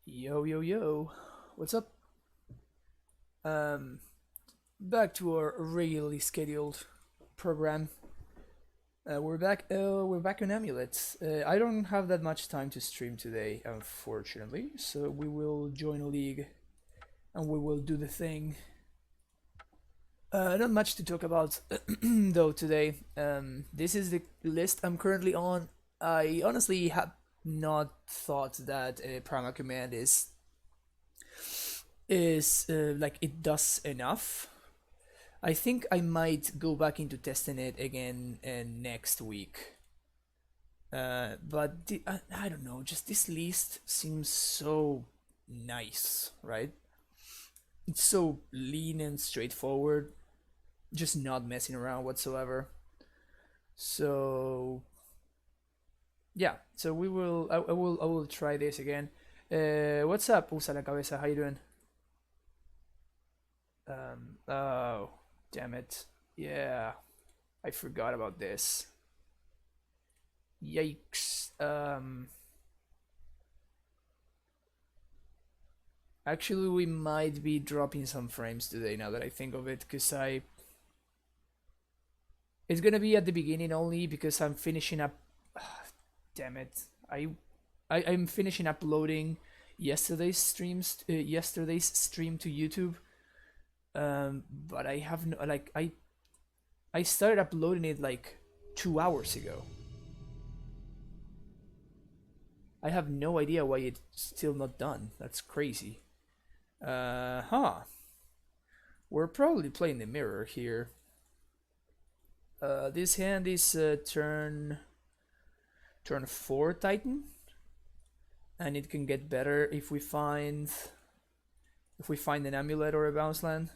Yo, yo, yo. What's up? Back to our regularly scheduled program. We're back. We're back on AmuLIT. I don't have that much time to stream today, unfortunately. So we will join a league, and we will do the thing. Not much to talk about, though, today. This is the list I'm currently on. I honestly have not thought that Prima Command is like it does enough. I think I might go back into testing it again next week. But I don't know, just this list seems so nice, right? It's so lean and straightforward, just not messing around whatsoever. So yeah, so I will try this again. What's up, Usa la cabeza? How you doing? Oh, damn it. Yeah, I forgot about this. Yikes. Actually, we might be dropping some frames today now that I think of it, because it's gonna be at the beginning only because I'm finishing up. Damn it. I'm finishing uploading yesterday's stream to YouTube. But I have no, like, I started uploading it like 2 hours ago. I have no idea why it's still not done. That's crazy. Huh. We're probably playing the mirror here. This hand is turn 4 Titan, and it can get better if we find an amulet or a bounce land.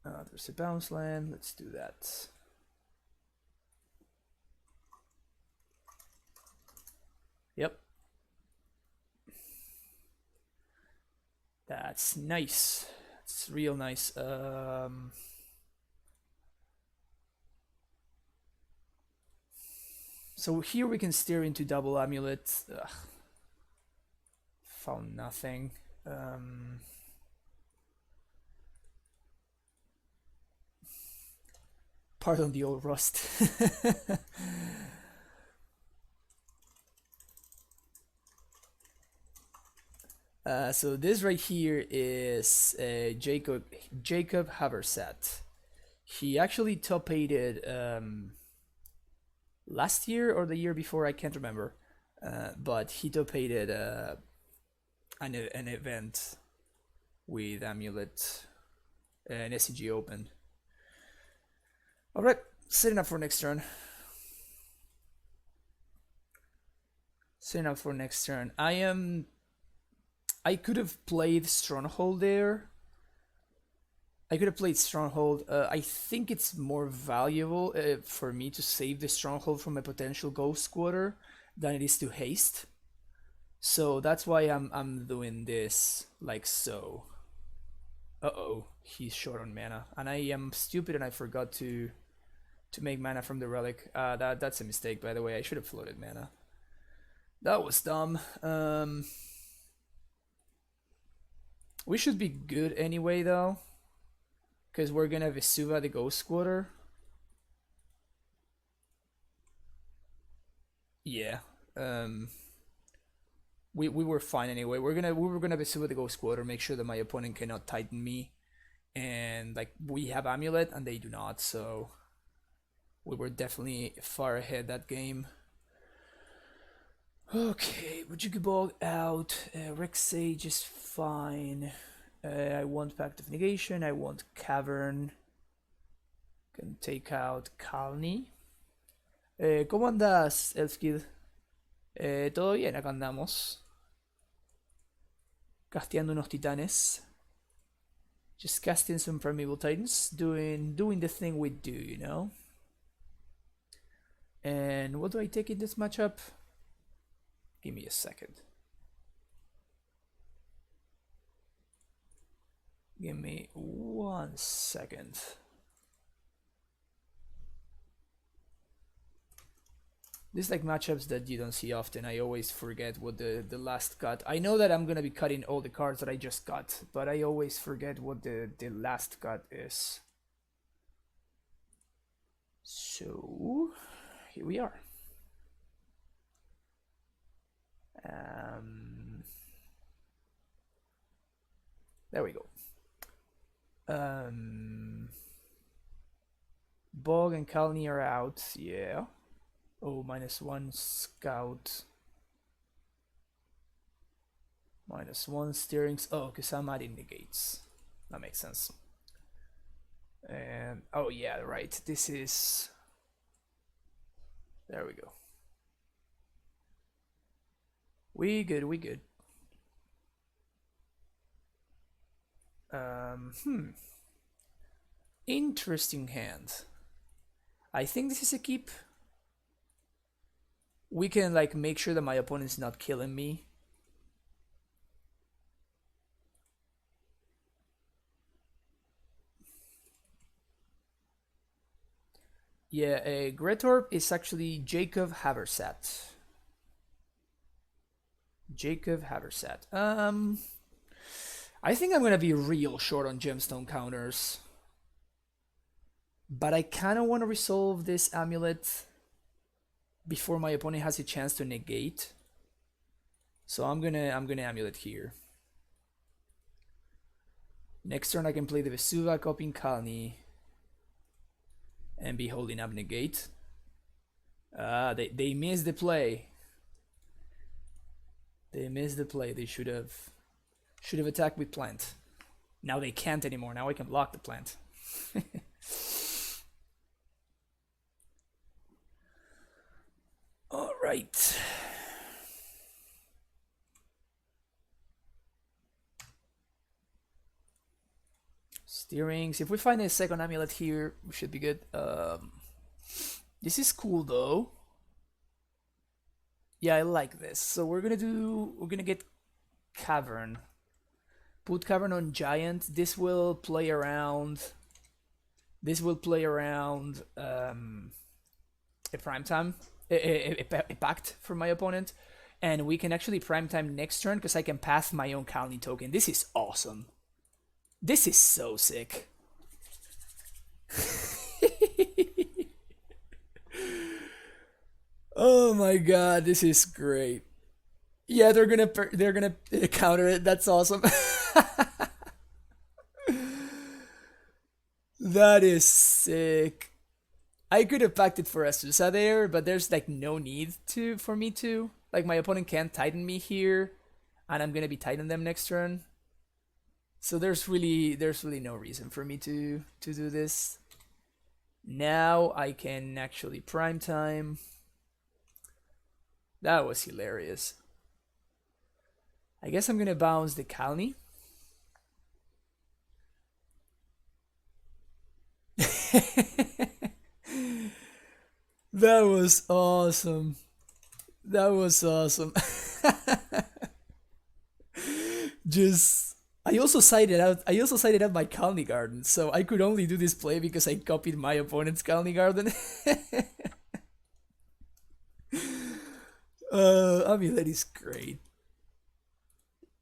There's a bounce land. Let's do that. Yep. That's nice. It's real nice. So here we can steer into double amulet. Ugh. Found nothing. Pardon the old rust. So this right here is Jacob Haversatt. He actually top 8'd last year or the year before, I can't remember. But he top 8'd an event with AmuLIT, an SCG Open. Alright, setting up for next turn. I could have played Stronghold there. I think it's more valuable for me to save the Stronghold from a potential Ghost Squatter than it is to haste. So that's why I'm doing this like so. Uh-oh, he's short on mana, and I am stupid and I forgot to make mana from the relic. That's a mistake, by the way. I should have floated mana. That was dumb. We should be good anyway, though, because we're gonna Vesuva the Ghost Squatter. Yeah. We were fine anyway. We were gonna Vesuva the Ghost Squatter, make sure that my opponent cannot Titan me, and like we have Amulet and they do not, so we were definitely far ahead that game. Okay, Bog out. Rex Sage is fine. I want Pact of Negation. I want Cavern. Can take out Kalni. ¿Cómo andas, Elfkid? Todo bien, acá andamos. Casteando unos titanes. Just casting some Primeval Titans. Doing the thing we do, you know? And what do I take in this matchup? Give me a second. Give me 1 second. These like matchups that you don't see often. I always forget what the last cut. I know that I'm gonna be cutting all the cards that I just got, but I always forget what the last cut is. So here we are. There we go. Bog and Kalni are out. Yeah. Oh, -1 scout. -1 steerings. Oh, because I'm adding negates. That makes sense. And oh yeah, right. This is. There we go. We good. We good. Interesting hand. I think this is a keep. We can like make sure that my opponent's not killing me. Yeah, Gretorp is actually Jacob Haversat. Jacob Haversat. I think I'm gonna be real short on gemstone counters. But I kinda wanna resolve this amulet before my opponent has a chance to negate. So I'm gonna amulet here. Next turn I can play the Vesuva, copying Kalni, and be holding up negate. They missed the play. They missed the play. They should have attacked with plant. Now they can't anymore. Now I can block the plant. All right. Steerings. If we find a second amulet here, we should be good. This is cool though. Yeah, I like this. So we're gonna get Cavern. Put Cavern on Giant. This will play around. This will play around a primetime, a pact for my opponent, and we can actually primetime next turn because I can pass my own Kalni token. This is awesome. This is so sick. Oh my god, this is great. Yeah, they're gonna counter it. That's awesome. That is sick. I could have packed it for Azusa there, but there's like no need for me to. Like my opponent can't Titan me here, and I'm gonna be Titan them next turn. So there's really no reason for me to do this. Now I can actually prime time. That was hilarious. I guess I'm gonna bounce the Kalni. That was awesome. That was awesome. Just I also cited out my Kalni Garden, so I could only do this play because I copied my opponent's Kalni Garden. Amulet is great.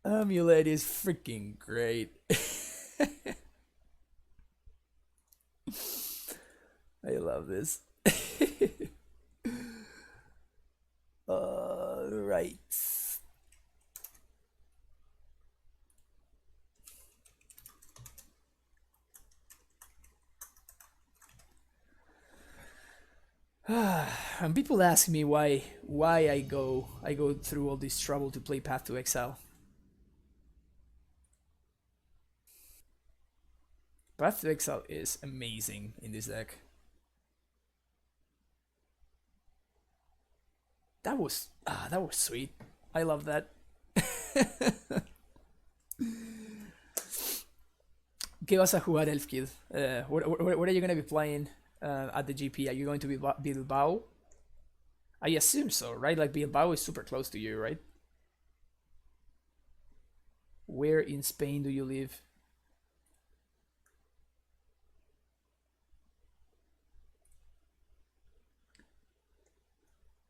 Amulet is freaking great. I love this. Right. And people ask me why I go through all this trouble to play Path to Exile. Path to Exile is amazing in this deck. That was sweet. I love that. ¿Qué vas a jugar, Elfkid? What are you going to be playing at the GP? Are you going to be Bilbao? I assume so, right? Like Bilbao is super close to you, right? Where in Spain do you live?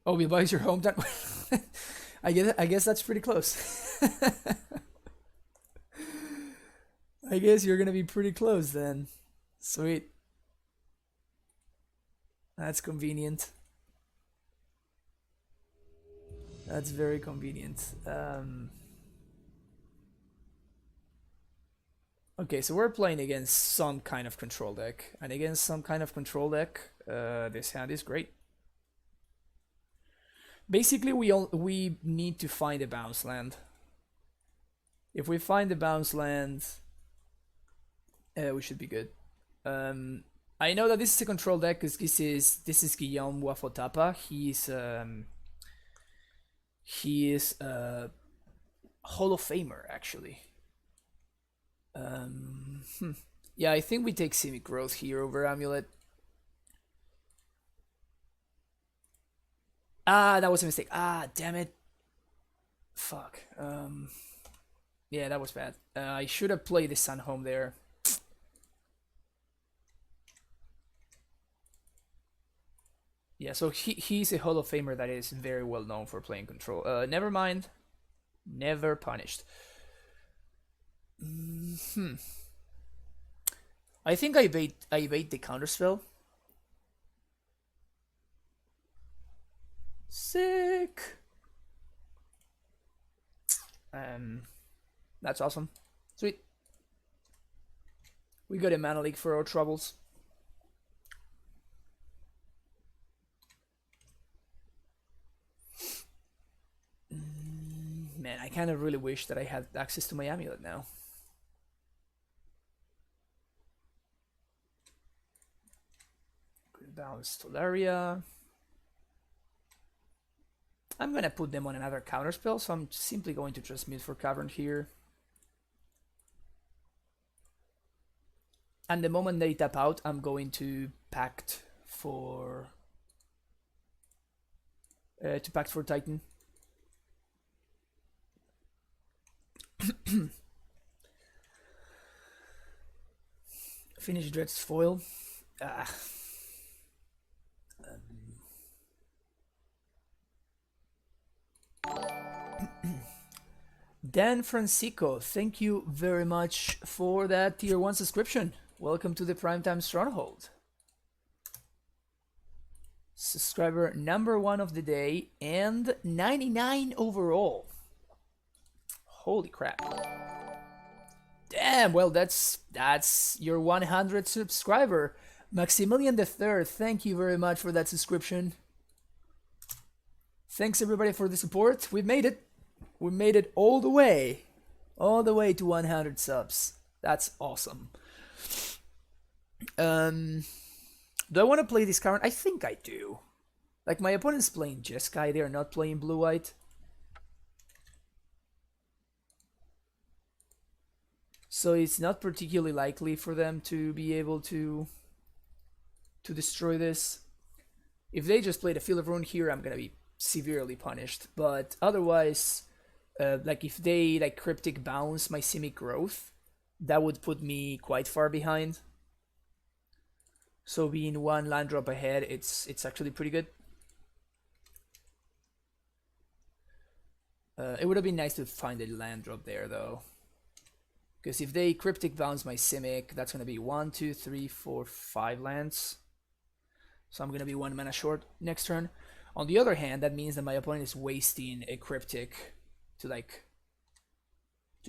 Oh, Bilbao your hometown. I guess that's pretty close. I guess you're gonna be pretty close then. Sweet. That's convenient. That's very convenient. Okay, so we're playing against some kind of control deck, and against some kind of control deck, this hand is great. Basically, we need to find a bounce land. If we find the bounce land, we should be good. I know that this is a control deck because this is Guillaume Wafotapa. He is a Hall of Famer actually. Yeah, I think we take Simic Growth here over AmuLIT. Ah, that was a mistake. Ah, damn it. Fuck. Yeah, that was bad. I should have played the Sun Home there. Yeah, so he's a Hall of Famer that is very well known for playing control. Never mind. Never punished. I think I bait the counterspell. Sick. That's awesome. Sweet. We got a mana leak for our troubles. Man, I kind of really wish that I had access to my AmuLIT now. Good balance Tolaria. I'm gonna put them on another counterspell, so I'm simply going to transmute for Cavern here. And the moment they tap out, I'm going to Pact for Titan. Finish Dread's foil. Dan Francisco, thank you very much for that tier 1 subscription. Welcome to the Primetime Stronghold. Subscriber number 1 of the day and 99 overall. Holy crap. Damn, well that's your 100th subscriber. Maximilian III, thank you very much for that subscription. Thanks everybody for the support. We've made it. We made it all the way to 100 subs. That's awesome. Do I want to play this card? I think I do. Like, my opponent's playing Jeskai, they're not playing blue-white. So it's not particularly likely for them to be able to destroy this. If they just played a Field of Ruin here, I'm gonna be severely punished. But otherwise, like if they like Cryptic Bounce my Simic Growth, that would put me quite far behind. So being one land drop ahead, it's actually pretty good. It would have been nice to find a land drop there though. Because if they Cryptic Bounce my Simic, that's going to be 1, 2, 3, 4, 5 lands. So I'm going to be 1 mana short next turn. On the other hand, that means that my opponent is wasting a Cryptic to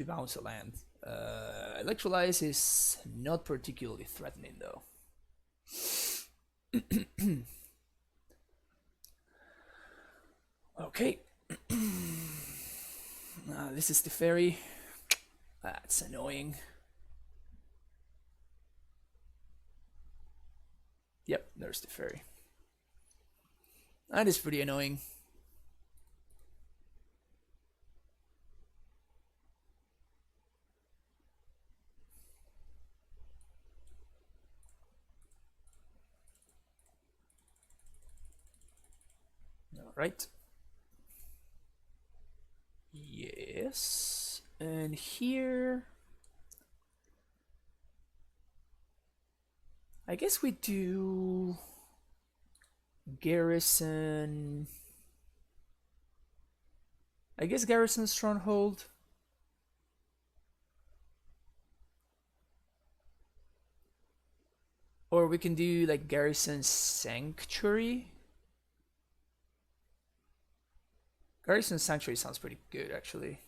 bounce a land. Electrolyze is not particularly threatening though. Okay. This is the fairy. That's annoying. Yep, there's the fairy. That is pretty annoying. All right. Yes. And here, I guess we do Garrison. I guess Garrison Stronghold. Or we can do like Garrison Sanctuary. Garrison Sanctuary sounds pretty good, actually.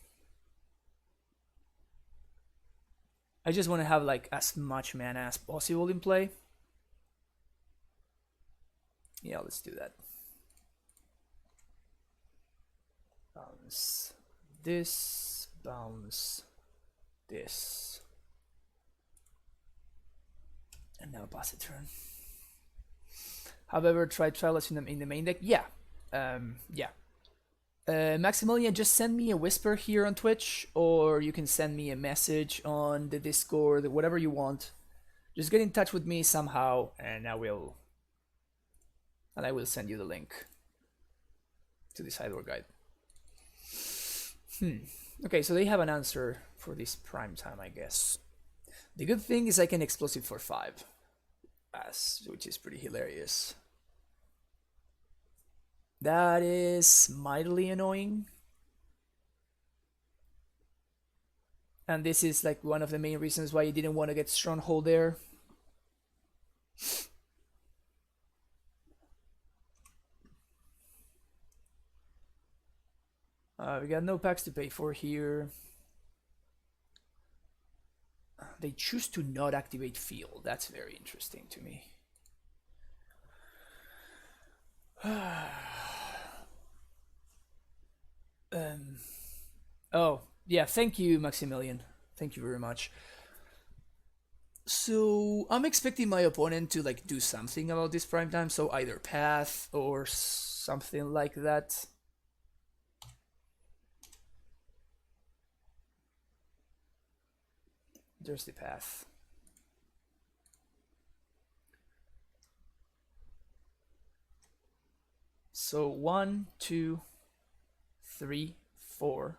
I just want to have like as much mana as possible in play. Yeah, let's do that. Bounce this, bounce this. And now pass a turn. However, try Trials in the main deck. Yeah. Yeah. Maximilian, just send me a whisper here on Twitch, or you can send me a message on the Discord, whatever you want. Just get in touch with me somehow, and I will send you the link to this Hydro guide. Okay, so they have an answer for this prime time, I guess. The good thing is I can explosive for 5, which is pretty hilarious. That is mildly annoying. And this is like one of the main reasons why you didn't want to get Stronghold there. We got no packs to pay for here. They choose to not activate Field. That's very interesting to me. Oh, yeah, thank you, Maximilian. Thank you very much. So, I'm expecting my opponent to like do something about this prime time, so either path or something like that. There's the path. So 1, 2, 3, 4.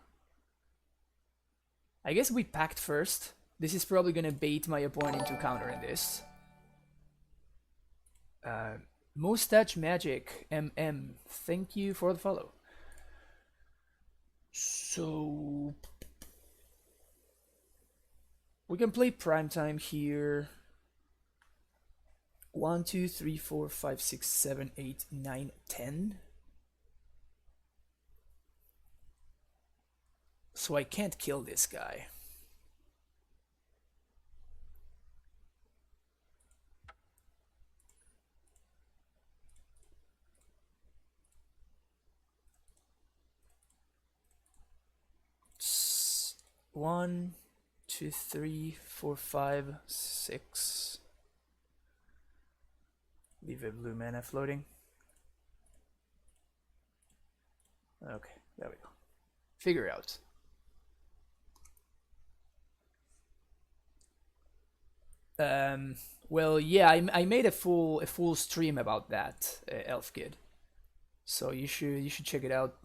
I guess we packed first. This is probably gonna bait my opponent into countering this. Mustache Magic MM, thank you for the follow. So we can play Primetime here. 1, 2, 3, 4, 5, 6, 7, 8, 9, 10. So I can't kill this guy. It's 1, 2, 3, 4, 5, 6. Leave a blue mana floating. Okay, there we go. Figure out. Well, yeah, I made a full stream about that, Elf Kid. So you should check it out.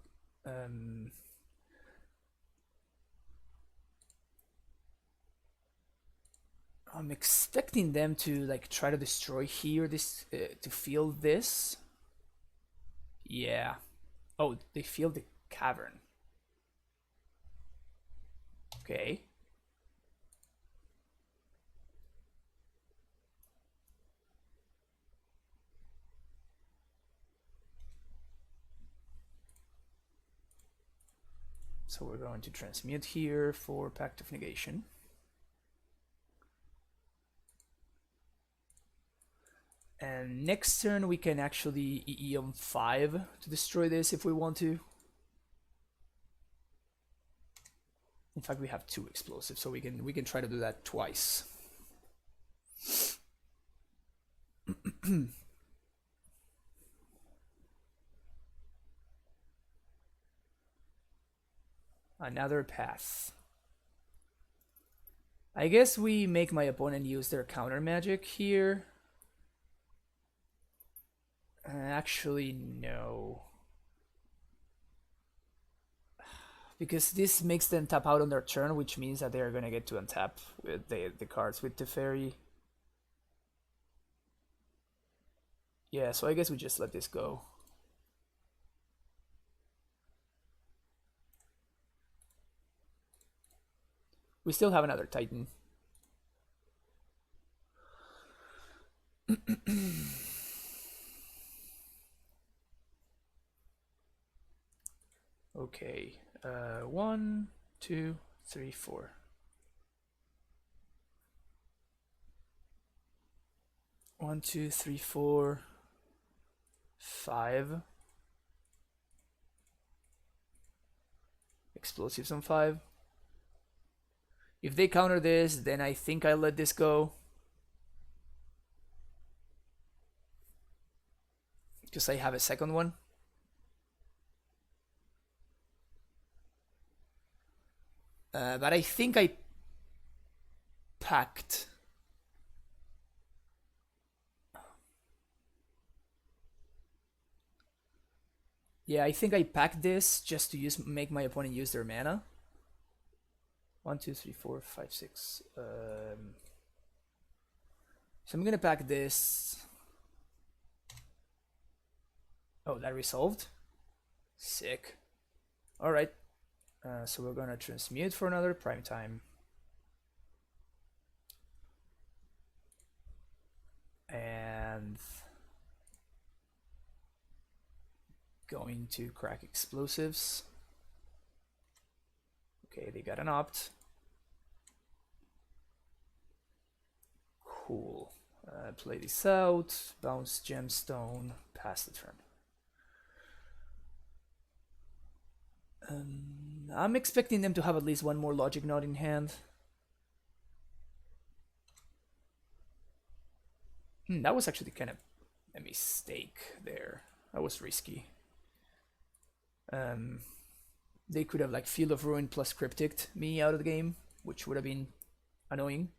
I'm expecting them to like try to destroy here this to field this. Yeah. Oh, they field the cavern. Okay. So we're going to transmute here for Pact of Negation. And next turn we can actually EE on 5 to destroy this if we want to. In fact, we have 2 explosives, so we can try to do that twice. Another path. I guess we make my opponent use their counter magic here. Actually, no. Because this makes them tap out on their turn, which means that they're gonna get to untap with the cards with Teferi. Yeah, so I guess we just let this go. We still have another Titan. Okay, 1, 2, 3, 4. 1, 2, 3, 4, 5. Explosives on 5. If they counter this, then I think I let this go. Because I have a second one. But I think I packed. Yeah, I think I packed this just to make my opponent use their mana. 1, 2, 3, 4, 5, 6. So I'm gonna pack this. Oh, that resolved? Sick. Alright. So we're gonna transmute for another prime time. And going to crack explosives. Okay, they got an opt. Cool. Play this out, bounce gemstone, pass the turn. I'm expecting them to have at least one more logic node in hand. That was actually kind of a mistake there. That was risky. They could have like Field of Ruin plus Cryptic me out of the game, which would have been annoying.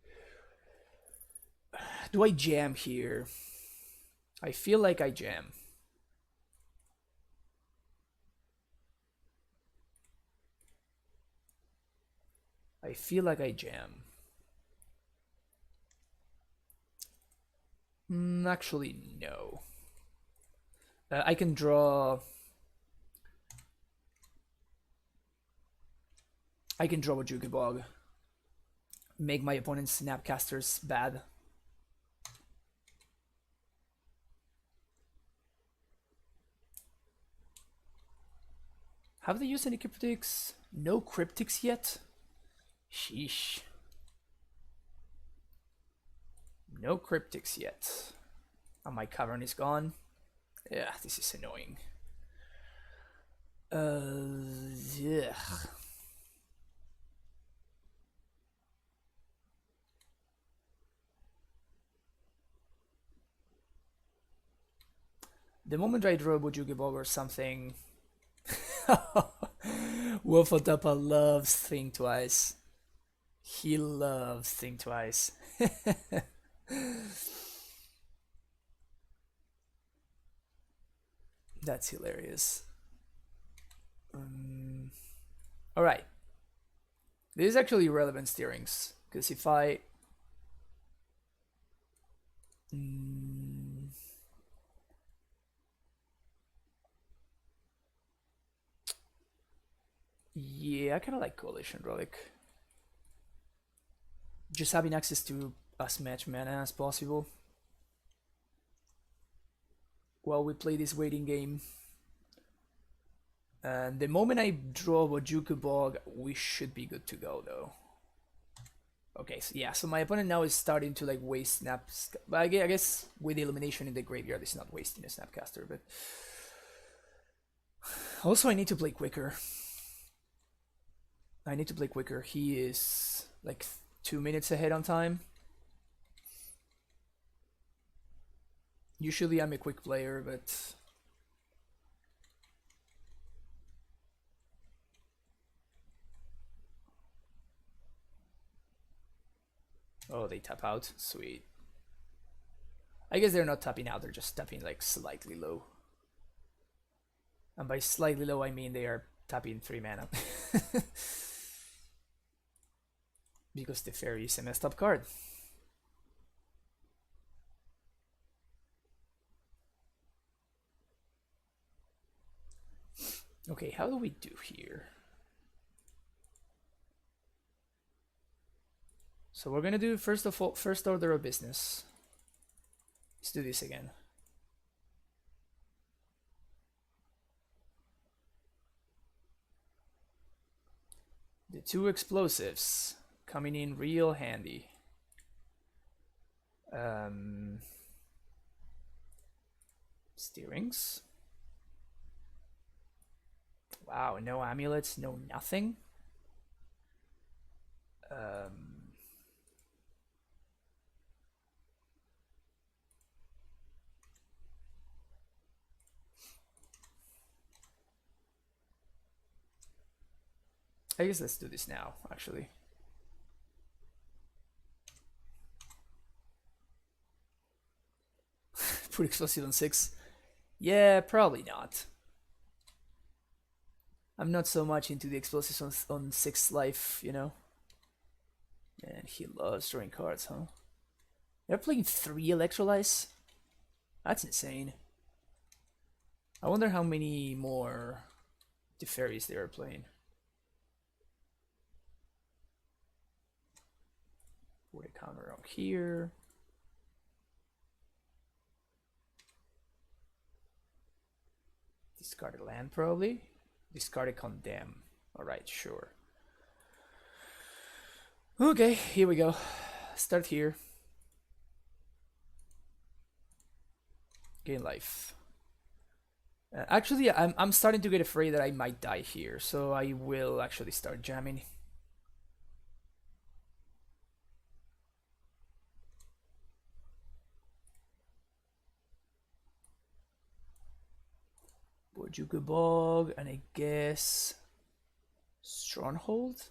Do I jam here? I feel like I jam. I feel like I jam. Actually, no. I can draw... I can draw a Jukebog. Make my opponent's Snapcasters bad. Have they used any cryptics? No cryptics yet? Sheesh. No cryptics yet. And my cavern is gone. Yeah, this is annoying. Yeah. The moment I draw a Bujugibog or something... Wolfotapa loves Think Twice. He loves Think Twice. That's hilarious. Alright. This is actually relevant steerings, because if I... Yeah, I kind of like Coalition Relic. Just having access to as much mana as possible while we play this waiting game. And the moment I draw Wajuku Bog, we should be good to go though. Okay, so yeah, so my opponent now is starting to like waste snaps. But I guess with the elimination in the graveyard, it's not wasting a Snapcaster, but also I need to play quicker. He is like 2 minutes ahead on time. Usually I'm a quick player, but oh, they tap out. Sweet. I guess they're not tapping out, they're just tapping like slightly low. And by slightly low, I mean they are tapping 3 mana. Because the fairy is a messed up card. Okay, how do we do here? So we're gonna do first order of business. Let's do this again. The 2 explosives coming in real handy. Steerings. Wow, no amulets, no nothing. I guess let's do this now, actually. Put explosive on 6. Yeah, probably not. I'm not so much into the explosives on 6 life, you know. And he loves drawing cards, huh? They're playing 3 electrolytes? That's insane. I wonder how many more Teferis they are playing. Put a counter on here. Discard a land, probably. Discard a Condemn. Alright, sure. Okay, here we go. Start here. Gain life. Actually, I'm starting to get afraid that I might die here, so I will actually start jamming. Bojuka Bog, and I guess Stronghold?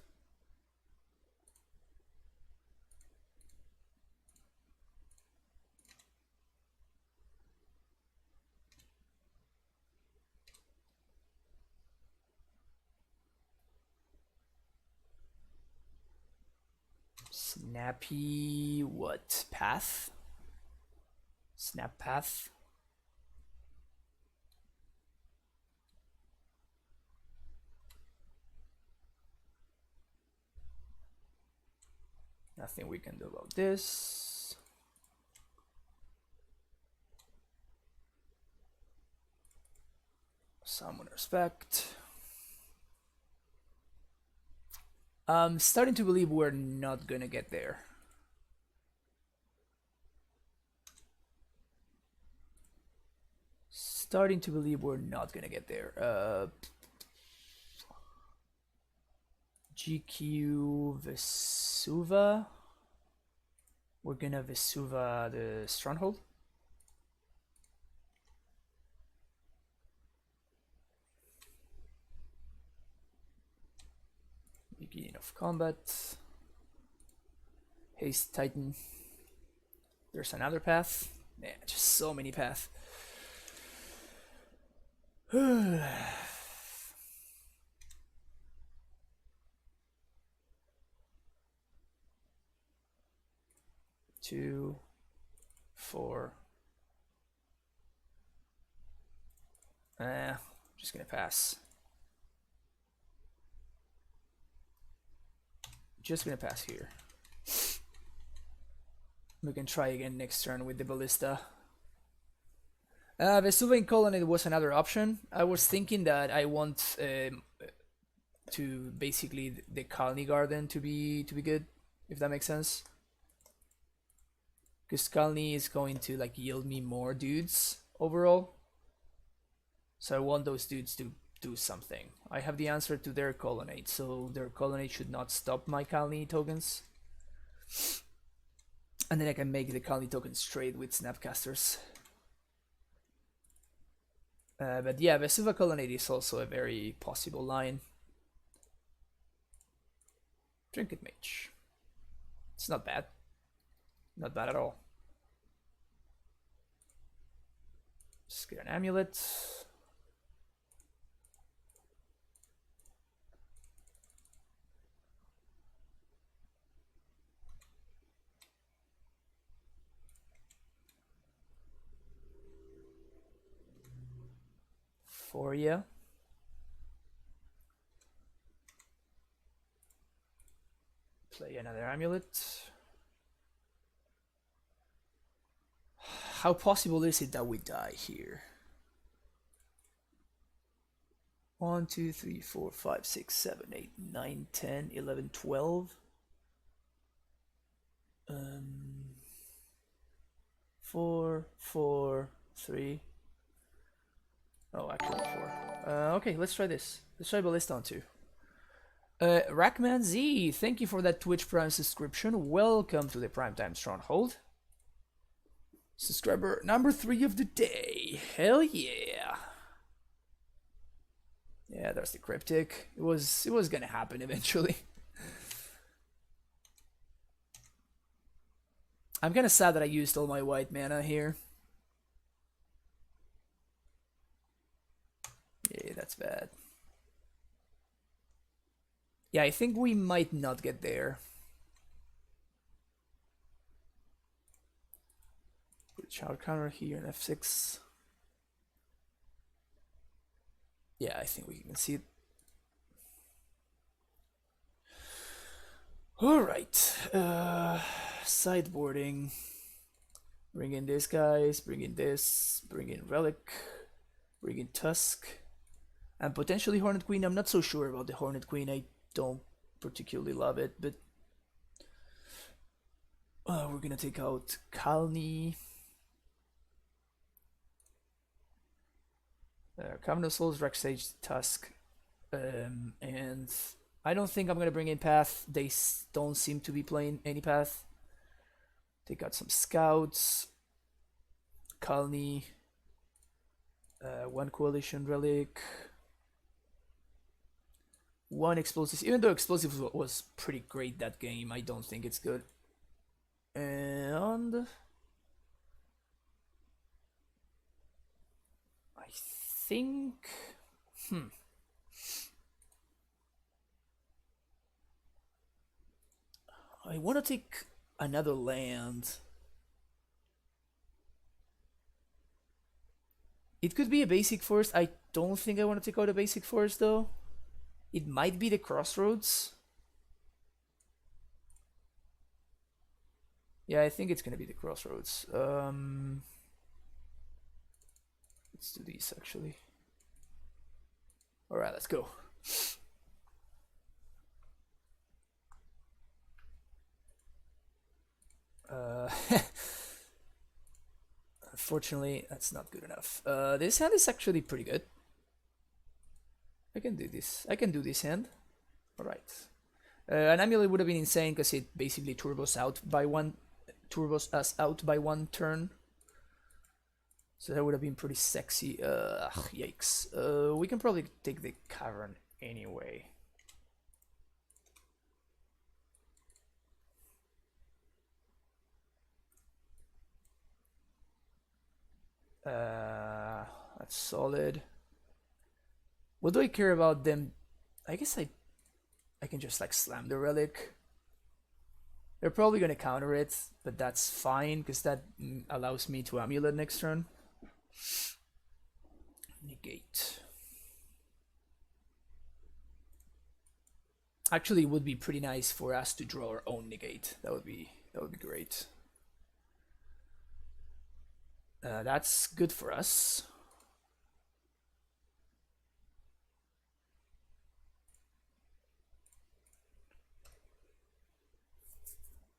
Snappy what? Path? Snap path? Nothing we can do about this. Summon respect. I'm starting to believe we're not gonna get there. Starting to believe we're not gonna get there. GQ Vesuva. We're gonna Vesuva the Stronghold. Beginning of combat. Haste Titan. There's another path. Man, just so many paths. Two, 4. Just gonna pass. Just gonna pass here. We can try again next turn with the Ballista. Vesuvian Colonnade was another option. I was thinking that I want to basically the Colony Garden to be good, if that makes sense. Because Colony is going to like yield me more dudes overall. So I want those dudes to do something. I have the answer to their Colonnade, so their Colonnade should not stop my Colony tokens. And then I can make the Colony tokens trade with Snapcasters. But yeah, Vesuva Colonnade is also a very possible line. Trinket Mage. It's not bad. Not bad at all. Just get an amulet. For you. Play another amulet. How possible is it that we die here? 1, 2, 3, 4, 5, 6, 7, 8, 9, 10, 11, 12. 4, 4, 3. Oh, actually 4. Okay, let's try this. Let's try Ballista on 2. Rackman Z, thank you for that Twitch Prime subscription. Welcome to the Primetime Stronghold. Subscriber number 3 of the day. Hell yeah. Yeah, there's the cryptic. It was gonna happen eventually. I'm kinda sad that I used all my white mana here. Yeah, that's bad. Yeah, I think we might not get there. Put a child counter here in F6. Yeah, I think we can see it. Alright. Sideboarding. Bring in this, guys. Bring in this. Bring in Relic. Bring in Tusk. And potentially Hornet Queen. I'm not so sure about the Hornet Queen. I don't particularly love it, but we're gonna take out Kalni. Coven of Souls, Rex Sage, Tusk. And I don't think I'm gonna bring in Path. They don't seem to be playing any Path. Take out some Scouts. Kalni. 1 Coalition Relic. 1 Explosive. Even though Explosive was pretty great that game, I don't think it's good. And I think I want to take another land. It could be a basic forest. I don't think I want to take out a basic forest though. It might be the Crossroads. Yeah, I think it's gonna be the Crossroads. Let's do these actually. Alright, let's go. Unfortunately, that's not good enough. This hand is actually pretty good. I can do this. I can do this hand. Alright. An AmuLIT would have been insane because it basically turbos us out by 1 turn. So that would have been pretty sexy. Yikes. We can probably take the Cavern anyway. That's solid. What do I care about them? I guess I can just like slam the Relic. They're probably gonna counter it, but that's fine because that allows me to AmuLIT next turn. Negate. Actually, it would be pretty nice for us to draw our own negate. That would be great. That's good for us.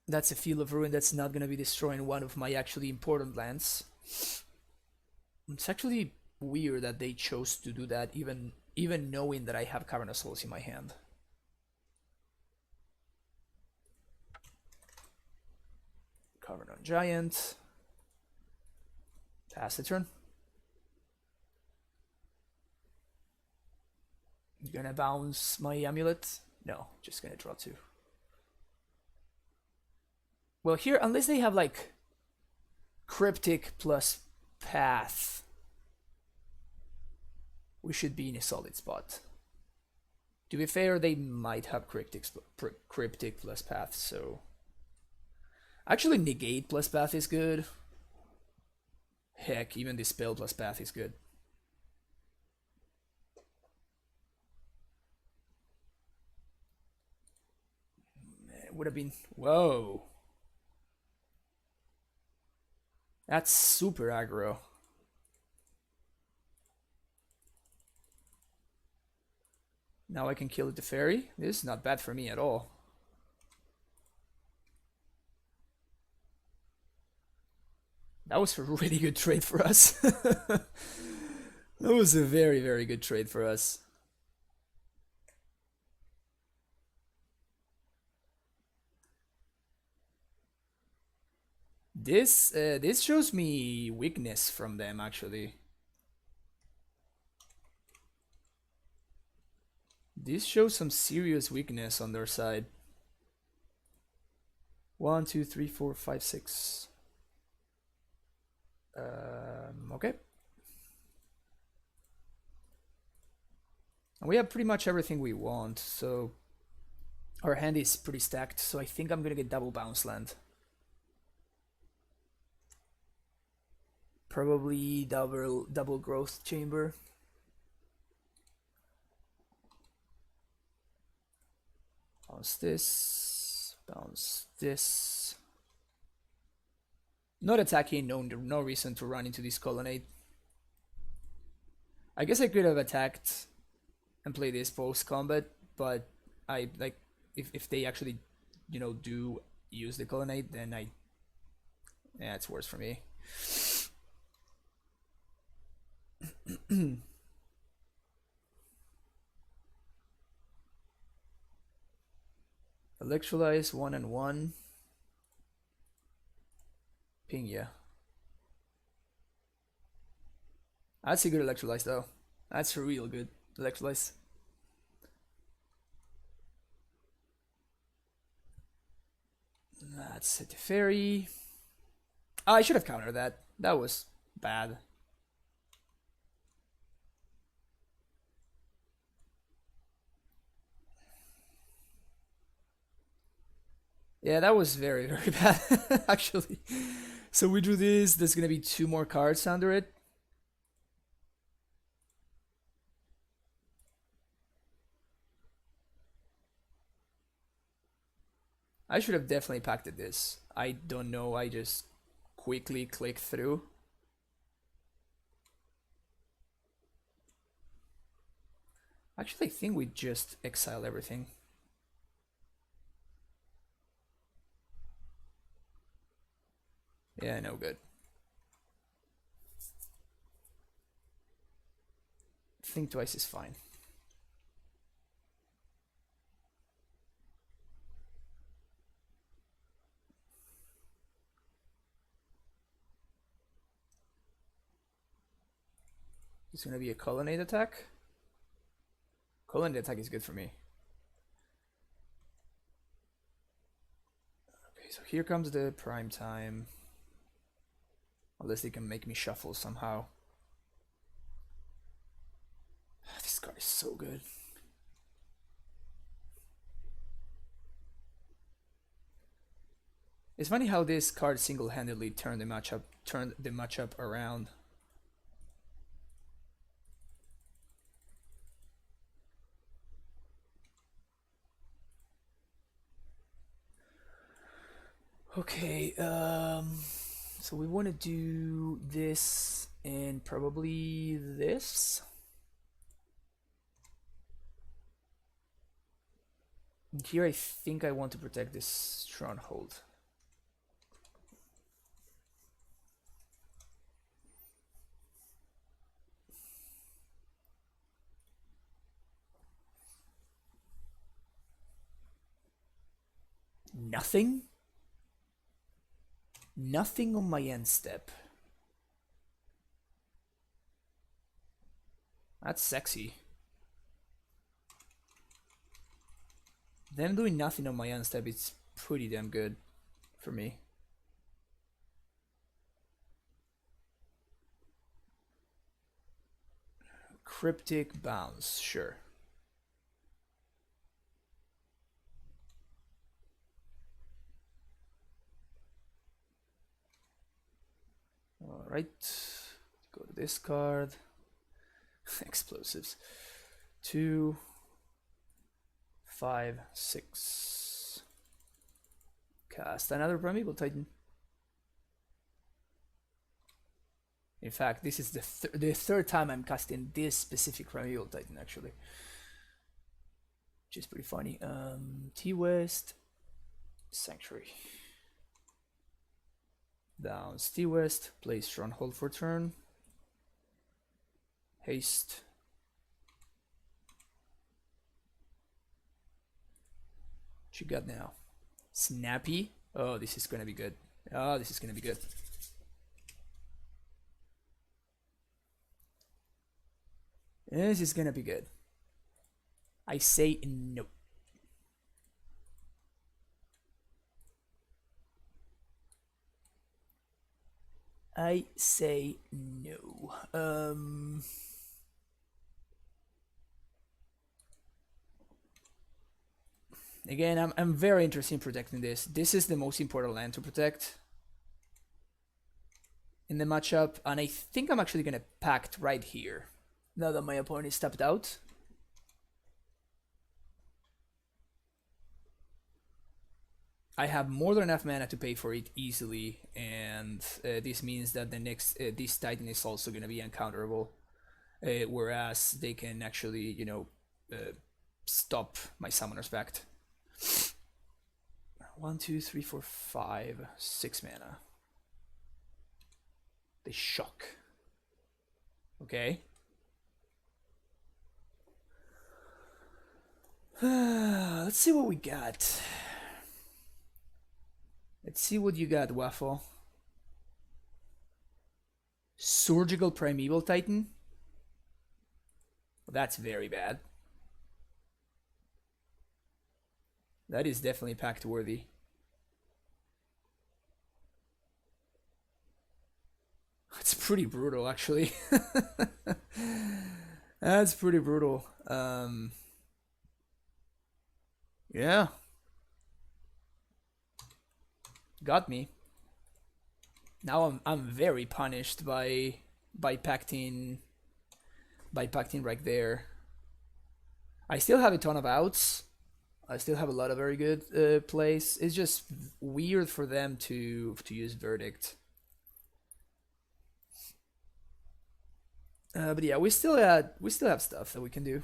That's a Field of Ruin that's not gonna be destroying one of my actually important lands. It's actually weird that they chose to do that, even knowing that I have Cavern of Souls in my hand. Cavern on Giant. Pass the turn. Gonna bounce my AmuLIT? No, just gonna draw 2. Well, here, unless they have like Cryptic plus Path, we should be in a solid spot. To be fair, they might have Cryptic plus Path, so actually Negate plus Path is good. Heck, even Dispel plus Path is good. It would have been... Whoa. That's super aggro. Now I can kill the fairy. This is not bad for me at all. That was a really good trade for us. That was a very, very good trade for us. This shows me weakness from them, actually. This shows some serious weakness on their side. 1, 2, 3, 4, 5, 6. Okay. And we have pretty much everything we want, so our hand is pretty stacked, so I think I'm gonna get double bounce land. Probably double growth chamber. Bounce this, bounce this. Not attacking, no reason to run into this colonnade. I guess I could have attacked and play this post combat, but I like if they actually, you know, do use the colonnade, then yeah, it's worse for me. Electrolyze 1 and 1. Ping, yeah. That's a good electrolyze though. That's a real good electrolyze. That's it. Fairy. Oh, I should have countered that. That was bad. Yeah, that was very, very bad, actually. So we drew this. There's gonna be 2 more cards under it. I should have definitely packed this. I don't know, I just quickly clicked through. Actually, I think we just exile everything. Yeah, no good. Think twice is fine. It's gonna be a colonnade attack. Colonnade attack is good for me. Okay, so here comes the prime time. Unless they can make me shuffle somehow. This card is so good. It's funny how this card single-handedly turned the matchup around. Okay, so we want to do this and probably this. And here I think I want to protect this stronghold. Nothing? Nothing on my end step. That's sexy. Them doing nothing on my end step is pretty damn good for me. Cryptic bounce, sure. Alright, go to this card. Explosives. 2, 5, 6. Cast another Primeval Titan. In fact, this is the third time I'm casting this specific Primeval Titan, actually. Which is pretty funny. T-West, Sanctuary. Downs T-West, play Stronghold for turn. Haste. What you got now? Snappy. Oh, this is gonna be good. Oh, this is gonna be good. This is gonna be good. I say no. I say no. Again, I'm very interested in protecting this. This is the most important land to protect in the matchup, and I think I'm actually gonna pact right here now that my opponent is tapped out. I have more than enough mana to pay for it easily, and this means that the next this Titan is also gonna be uncounterable, whereas they can actually, you know, stop my Summoner's Pact. 1, 2, 3, 4, 5, 6 mana. They shock. Okay. Let's see what we got. Let's see what you got, Waffle. Surgical Primeval Titan? Well, that's very bad. That is definitely pact worthy. It's pretty brutal, actually. That's pretty brutal. Yeah. Got me. Now I'm very punished by pacting right there. I still have a ton of outs. I still have a lot of very good plays. It's just weird for them to use Verdict. But yeah, we still have stuff that we can do.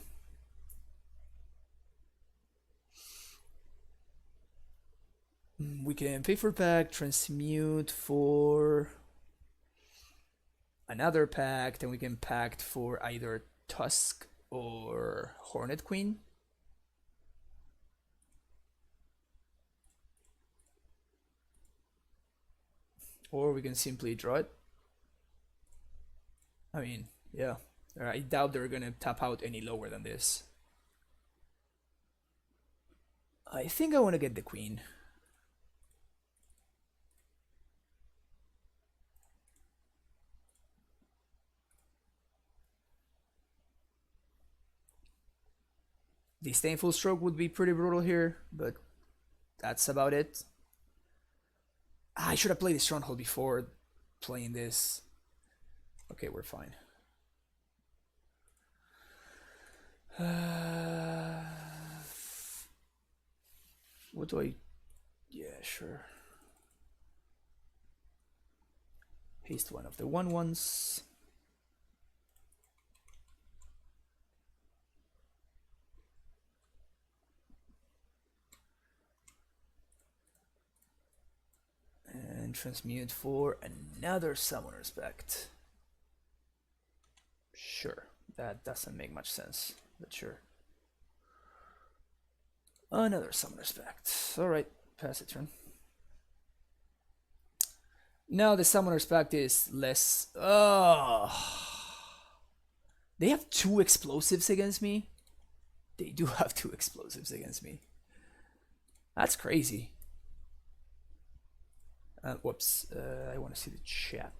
We can pay for pack, transmute for another pact, and we can pact for either Tusk or Hornet Queen. Or we can simply draw it. I mean, yeah. I doubt they're gonna tap out any lower than this. I think I want to get the Queen. Disdainful Stroke would be pretty brutal here, but that's about it. I should have played the Stronghold before playing this. Okay, we're fine. What do I... Yeah, sure. Paste one of the 1/1s. And transmute for another Summoner's Pact. Sure, that doesn't make much sense, but sure. Another Summoner's Pact. Alright, pass a turn. Now the Summoner's Pact is less... They have 2 explosives against me? They do have 2 explosives against me. That's crazy. Whoops, I want to see the chat.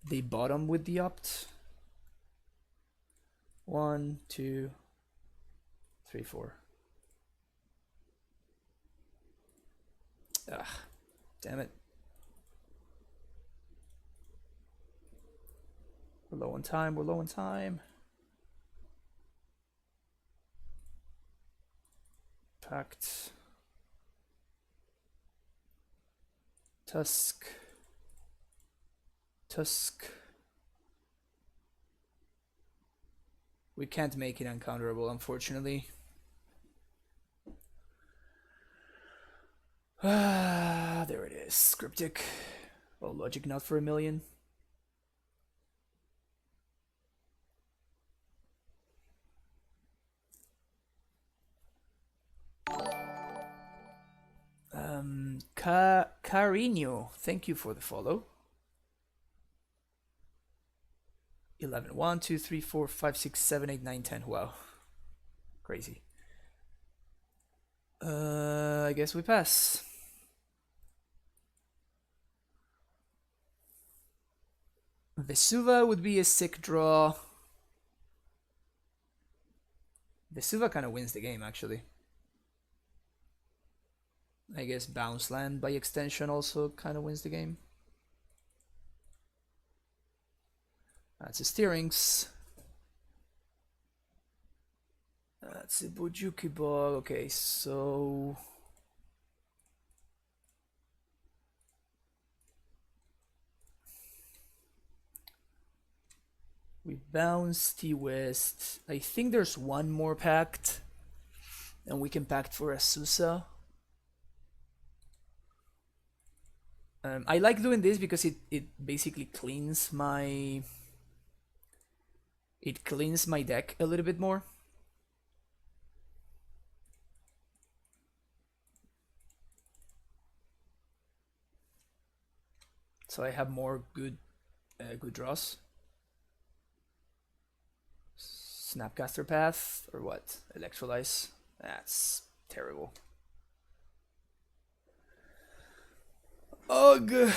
They bottom with the opt. 1, 2, 3, 4. Ugh, damn it. We're low on time, we're low on time. Pact. Tusk. We can't make it uncounterable, unfortunately. Ah, there it is. Cryptic. Oh, logic not for a million. Carino, thank you for the follow. 11, 1, 2, 3, 4, 5, 6, 7, 8, 9, 10. Wow. Crazy. I guess we pass. Vesuva would be a sick draw. Vesuva kind of wins the game, actually. I guess Bounce Land by extension also kind of wins the game. That's a Steerings. That's a Bujuki Ball. Okay, so... we bounce T-West. I think there's one more pact. And we can pact for Asusa. I like doing this because it basically cleans my... it cleans my deck a little bit more. So I have more good draws. Snapcaster Path or what? Electrolyze. That's terrible. Ugh.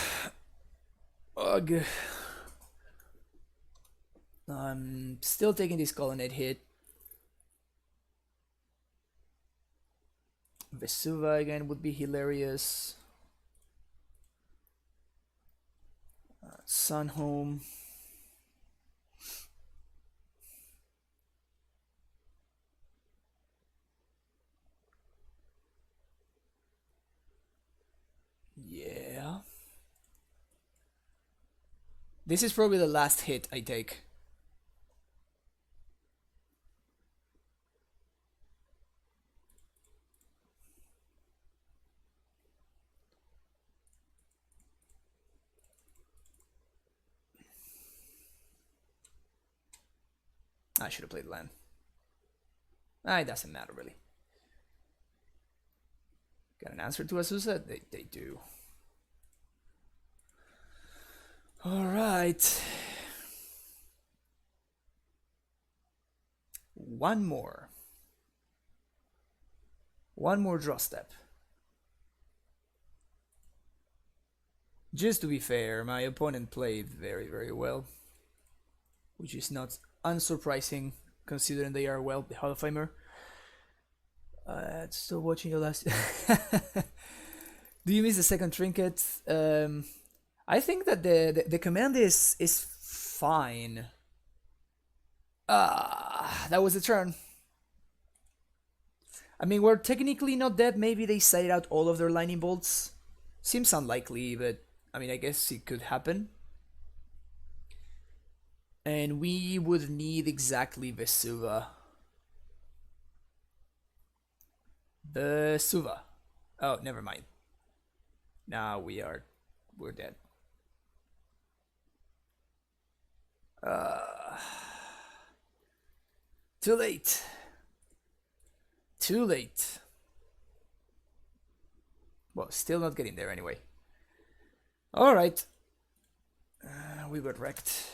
Ugh. I'm still taking this Colonnade hit. Vesuva again would be hilarious. Sunhome. Yeah. This is probably the last hit I take. I should have played land. It doesn't matter really. Got an answer to Asusa? They do. Alright. One more. One more draw step. Just to be fair, my opponent played very, very well. Which is not unsurprising considering they are well the Hall of Famer. Still watching your last. Do you miss the second trinket? I think that the command is fine. That was the turn. I mean, we're technically not dead. Maybe they side out all of their lightning bolts. Seems unlikely, but I mean, I guess it could happen. And we would need exactly Vesuva. Vesuva. Oh, never mind. Now we're dead. Too late. Too late. Well, still not getting there anyway. Alright. We got wrecked.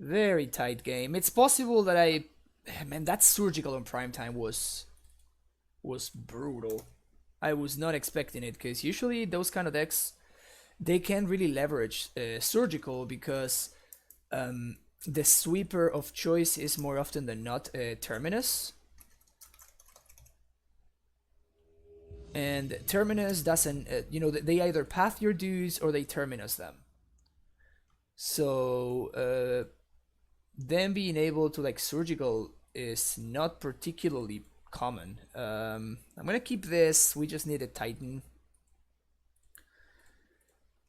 Very tight game. It's possible that man, that surgical on primetime was brutal. I was not expecting it because usually those kind of decks, they can't really leverage surgical because the sweeper of choice is more often than not Terminus. And Terminus doesn't, you know, they either path your dudes or they Terminus them. So them being able to like surgical is not particularly common. I'm gonna keep this. We just need a Titan.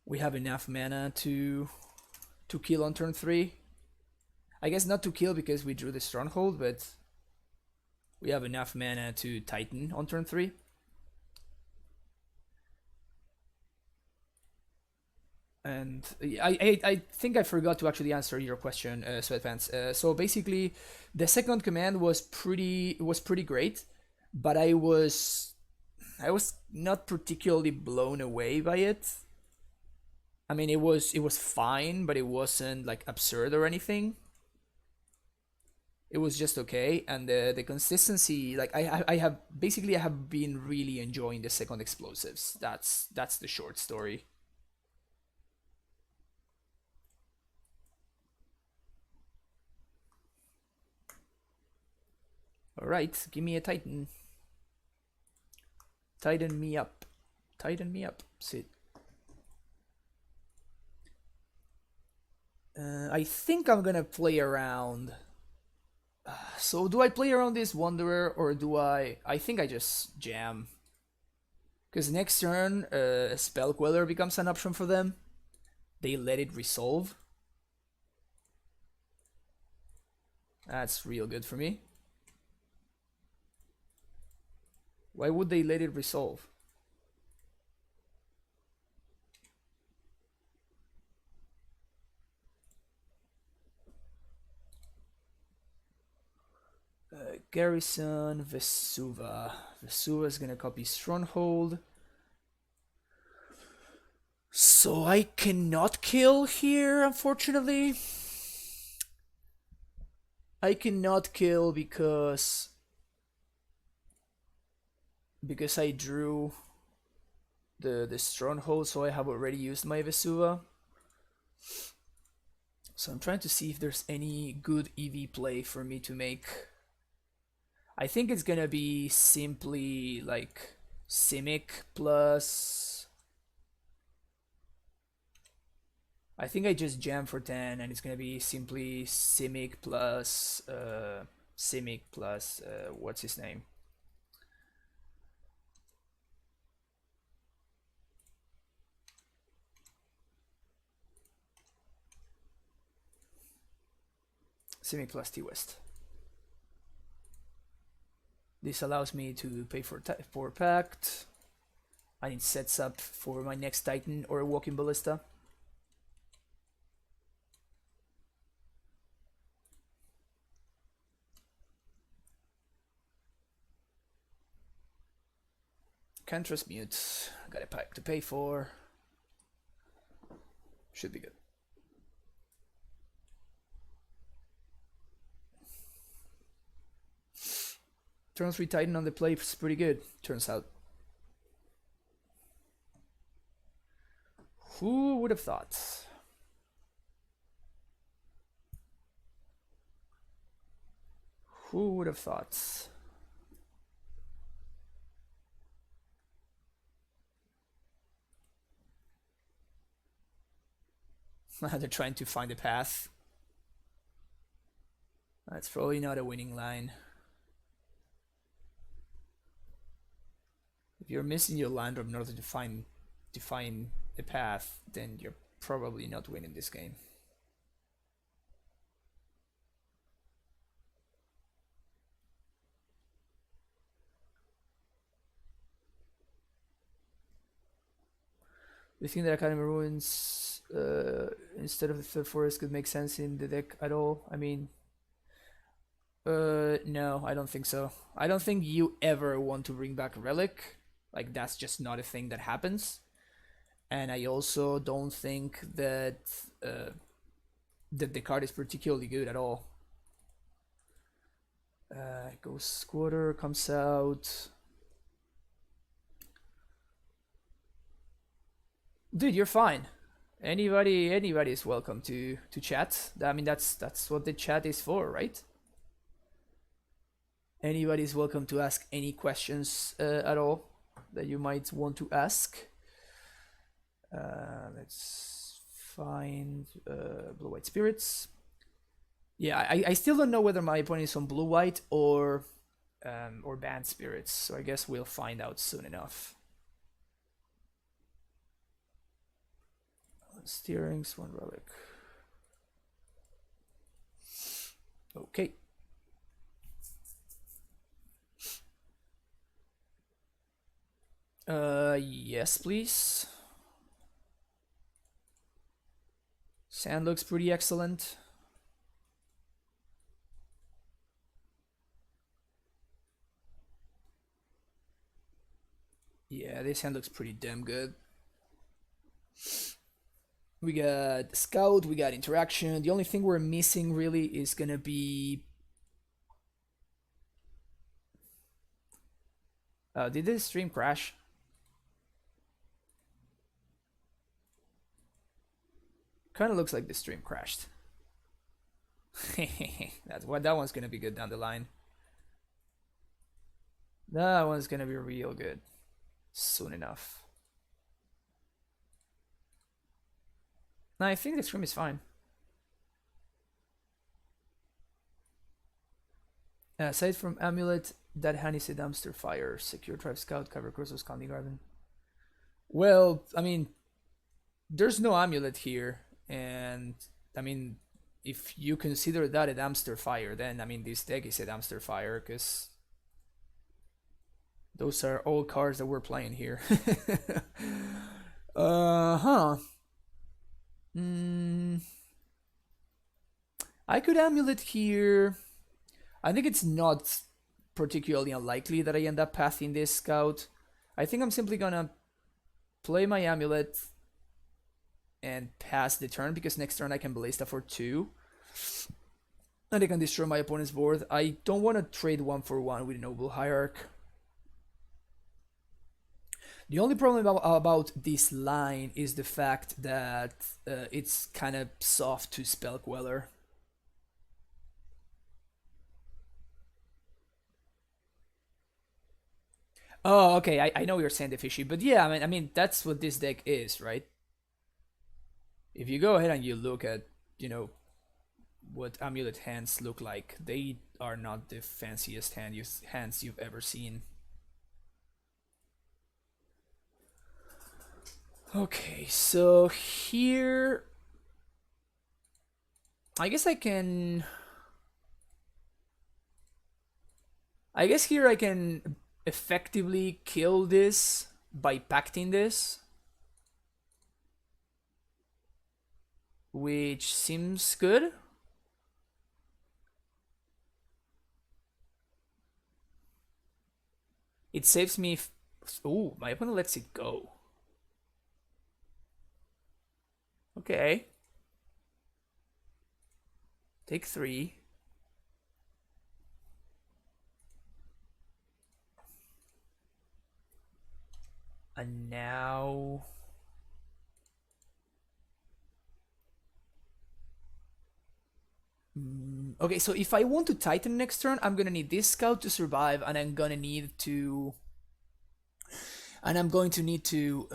We have enough mana to kill on turn 3. I guess not to kill because we drew the Stronghold, but we have enough mana to Titan on turn 3. And I think I forgot to actually answer your question, Sweatpants. So basically, the second command was pretty great, but I was not particularly blown away by it. I mean, it was fine, but it wasn't like absurd or anything. It was just okay, and the consistency, like I have been really enjoying the second explosives. That's the short story. Alright, give me a Titan. Tighten me up. Tighten me up, Sid. I think I'm gonna play around. So do I play around this Wanderer or do I think I just jam. Because next turn, Spell Queller becomes an option for them. They let it resolve. That's real good for me. Why would they let it resolve? Garrison, Vesuva. Vesuva is gonna copy Stronghold. So I cannot kill here, unfortunately. I cannot kill because I drew the Stronghold, so I have already used my Vesuva. So I'm trying to see if there's any good EV play for me to make. I think it's gonna be simply like Simic plus... I think I just jam for 10 and it's gonna be simply Simic plus... what's his name? Simic plus T-West. This allows me to pay for Pact, and it sets up for my next Titan or a Walking Ballista. Can't transmute. Got a pack to pay for. Should be good. Turn 3 Titan on the play is pretty good, turns out. Who would have thought? Who would have thought? They're trying to find a path. That's probably not a winning line. If you're missing your land drop in order to find a path, then you're probably not winning this game. Do you think that Academy Ruins instead of the third forest could make sense in the deck at all? I mean, no, I don't think so. I don't think you ever want to bring back Relic. Like, that's just not a thing that happens. And I also don't think that that the card is particularly good at all. Ghost Squatter comes out. Dude, you're fine. Anybody is welcome to chat. I mean, that's what the chat is for, right? Anybody is welcome to ask any questions at all that you might want to ask. Let's find Blue White Spirits. Yeah, I still don't know whether my opponent is on blue-white or Bant Spirits, so I guess we'll find out soon enough. Steerings, one relic. Okay. Yes, please. Sand looks pretty excellent. Yeah, this hand looks pretty damn good. We got Scout, we got Interaction. The only thing we're missing really is gonna be... did this stream crash? Kinda looks like the stream crashed. That's what that one's gonna be good down the line. That one's gonna be real good soon enough. No, I think the stream is fine. Aside from AmuLIT, that hand is a dumpster fire. Secure Tribe Scout, cover Crosso's County Garden. Well, I mean, there's no AmuLIT here, and I mean, if you consider that a dumpster fire, then I mean, this deck is a dumpster fire, because those are all cards that we're playing here. I could AmuLIT here. I think it's not particularly unlikely that I end up pathing this Scout. I think I'm simply gonna play my AmuLIT and pass the turn, because next turn I can Ballista for 2. And I can destroy my opponent's board. I don't want to trade 1-for-1 with Noble Hierarch. The only problem about this line is the fact that it's kind of soft to Spell Queller. Oh, okay, I know you're saying the fishy, but yeah, I mean that's what this deck is, right? If you go ahead and you look at, you know, what AmuLIT hands look like, they are not the fanciest hands you've ever seen. Okay, so here... I guess I can... I guess here I can effectively kill this by pacting this, which seems good. It saves me... Ooh, my opponent lets it go. Okay. Take 3. And now... Okay, so if I want to Titan next turn, I'm gonna need this Scout to survive, and I'm gonna need to... And I'm going to need to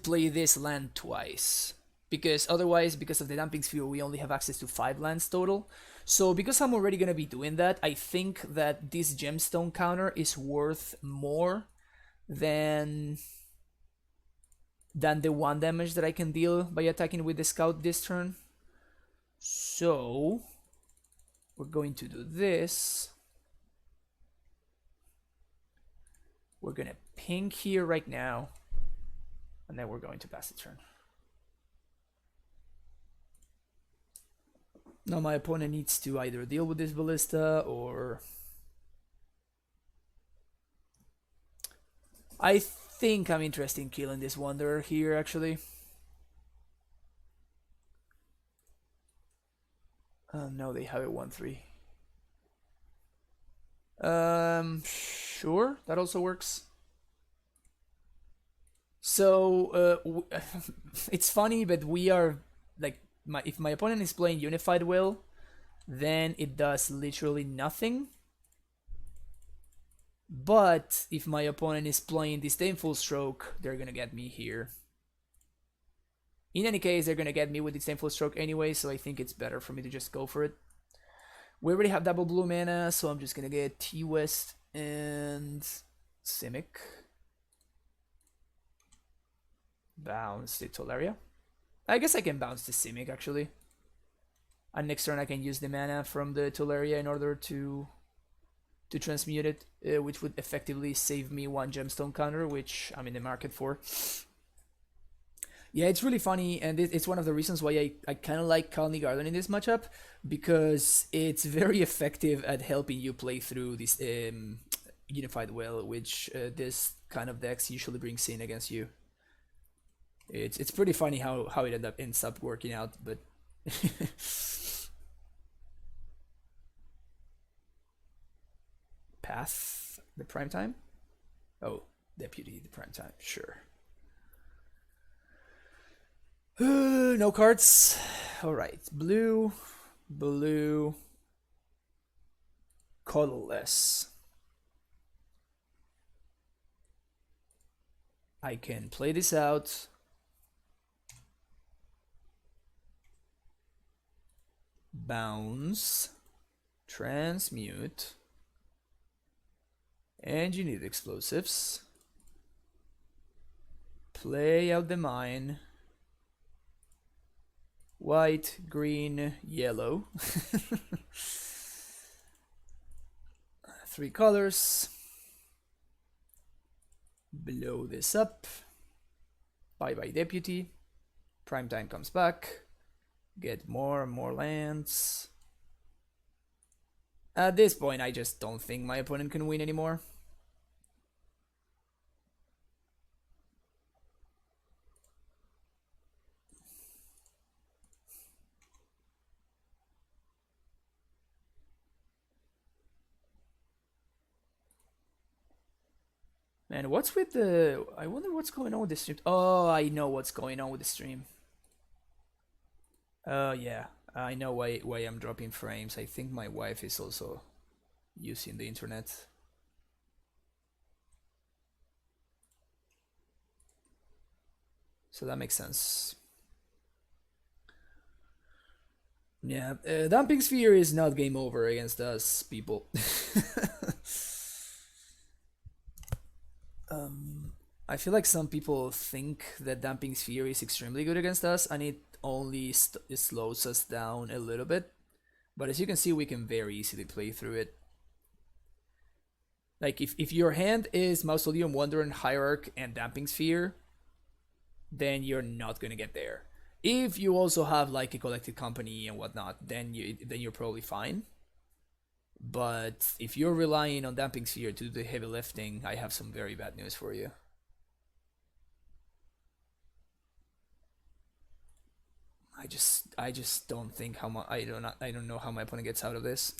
play this land twice. Because otherwise, because of the Damping Sphere, we only have access to 5 lands total. So because I'm already gonna be doing that, I think that this Gemstone counter is worth more than the 1 damage that I can deal by attacking with the Scout this turn. So we're going to do this. We're gonna ping here right now, and then we're going to pass the turn. Now my opponent needs to either deal with this Ballista or... I think I'm interested in killing this Wanderer here, actually. No, they have a 1-3. Sure, that also works. So, it's funny, but we are, like, if my opponent is playing Unified Will, then it does literally nothing. But if my opponent is playing Disdainful Stroke, they're gonna get me here. In any case, they're gonna get me with Disdainful Stroke anyway, so I think it's better for me to just go for it. We already have double blue mana, so I'm just gonna get T-West and Simic. Bounce the Tolaria. I guess I can bounce the Simic actually. And next turn I can use the mana from the Tolaria in order to transmute it, which would effectively save me one gemstone counter, which I'm in the market for. Yeah, it's really funny, and it's one of the reasons why I kind of like Colony Garden in this matchup, because it's very effective at helping you play through this Unified Will, which this kind of decks usually brings in against you. It's pretty funny how it ends up working out, but Path the prime time? Oh, Deputy the prime time, sure. No cards. Alright, blue, colorless. I can play this out. Bounce, transmute, engineered explosives, play out the mine, white, green, yellow, 3 colors, blow this up, bye bye Deputy, prime time comes back, get more and more lands. At this point, I just don't think my opponent can win anymore. Man, what's with the... I wonder what's going on with the stream. Oh, I know what's going on with the stream. Yeah. I know why I'm dropping frames. I think my wife is also using the internet. So that makes sense. Yeah, Dumping Sphere is not game over against us, people. I feel like some people think that Damping Sphere is extremely good against us, and it only slows us down a little bit. But as you can see, we can very easily play through it. Like, if your hand is Mausoleum Wanderer, Hierarch, and Damping Sphere, then you're not gonna get there. If you also have like a Collected Company and whatnot, then you're probably fine. But if you're relying on Damping Sphere to do the heavy lifting, I have some very bad news for you. I just don't think how much I don't know how my opponent gets out of this.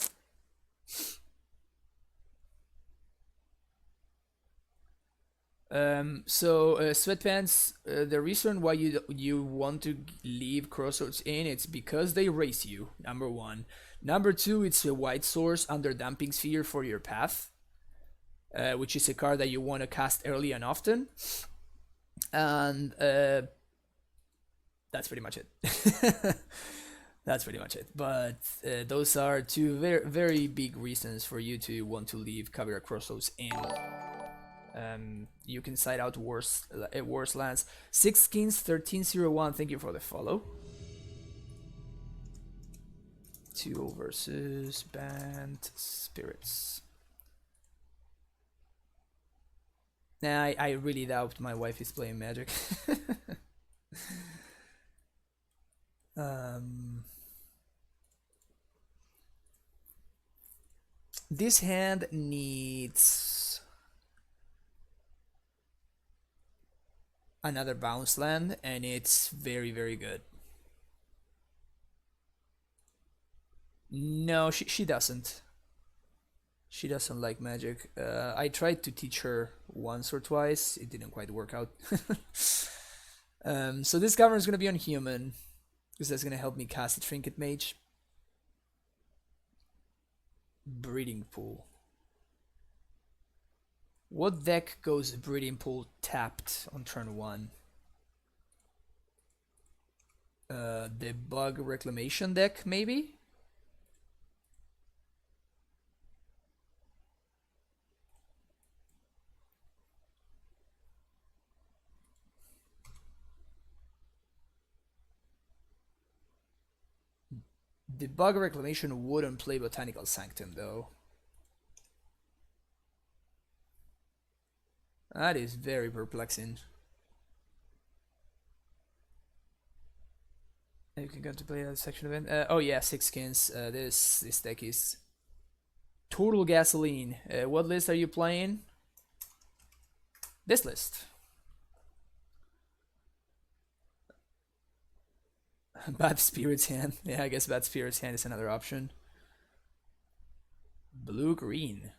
Sweatpants, the reason why you want to leave Crossroads in, it's because they race you, number 1. Number 2, it's a white source under Damping Sphere for your path, which is a card that you want to cast early and often. And that's pretty much it. That's pretty much it. But those are 2 very, very big reasons for you to want to leave Caveira Crossroads in. You can side out worse lands. 6 Skins 1301, thank you for the follow. 2 versus Bant Spirits. Nah, I really doubt my wife is playing Magic. This hand needs another bounce land, and it's very, very good. No, she doesn't. She doesn't like Magic. I tried to teach her once or twice. It didn't quite work out. So this governor is going to be on human, because that's going to help me cast a Trinket Mage. Breeding Pool. What deck goes Breeding Pool tapped on turn 1? the bug reclamation deck, maybe? The bug reclamation wouldn't play Botanical Sanctum, though. That is very perplexing. You can go to play a section event. Oh yeah, 6 skins. This deck is total gasoline. What list are you playing? This list. Bad Spirit's Hand. Yeah, I guess Bad Spirit's Hand is another option. Blue-green.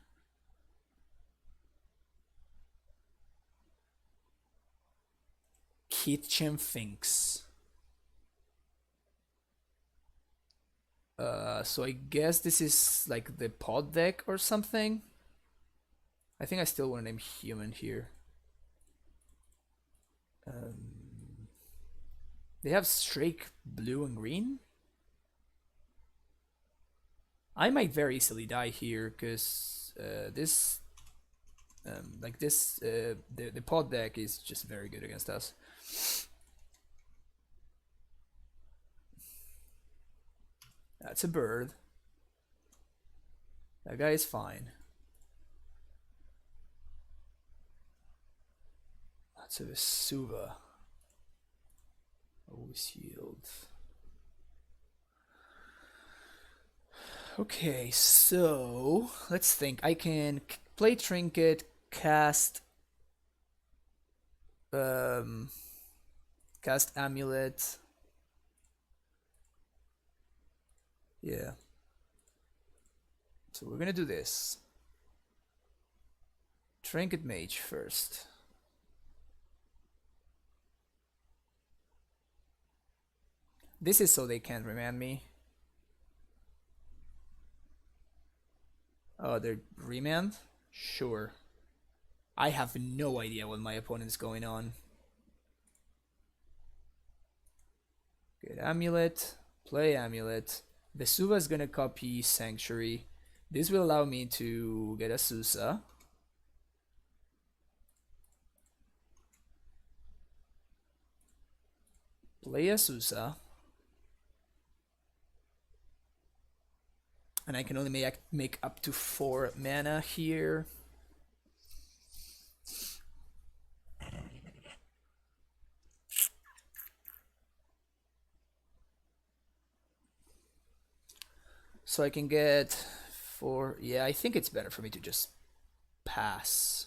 Kitchen Finks. So I guess this is like the pod deck or something. I think I still want to name human here. They have Strake blue and green. I might very easily die here because this, the pod deck is just very good against us. That's a bird. That guy is fine. That's a Vesuva. Always yield. Okay, so let's think. I can play Trinket, cast AmuLIT. Yeah. So we're gonna do this. Trinket Mage first. This is so they can't remand me. Oh, they're remand? Sure. I have no idea what my opponent's going on. Good AmuLIT. Play AmuLIT. Vesuva is gonna copy Sanctuary. This will allow me to get a Susa. Play a Susa. And I can only make up to 4 mana here. So I can get 4. Yeah, I think it's better for me to just pass.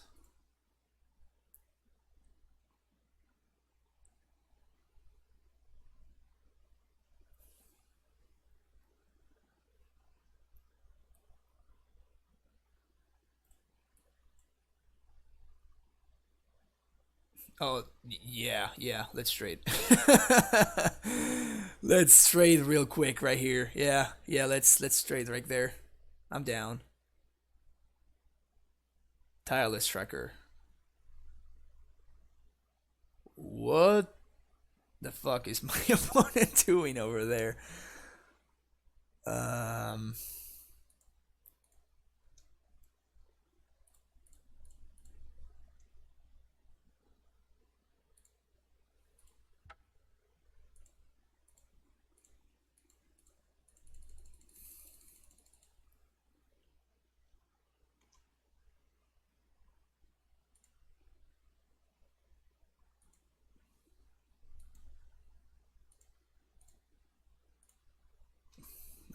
Oh, yeah, let's trade. Let's trade real quick right here. Yeah, let's trade right there. I'm down. Tireless Tracker. What the fuck is my opponent doing over there?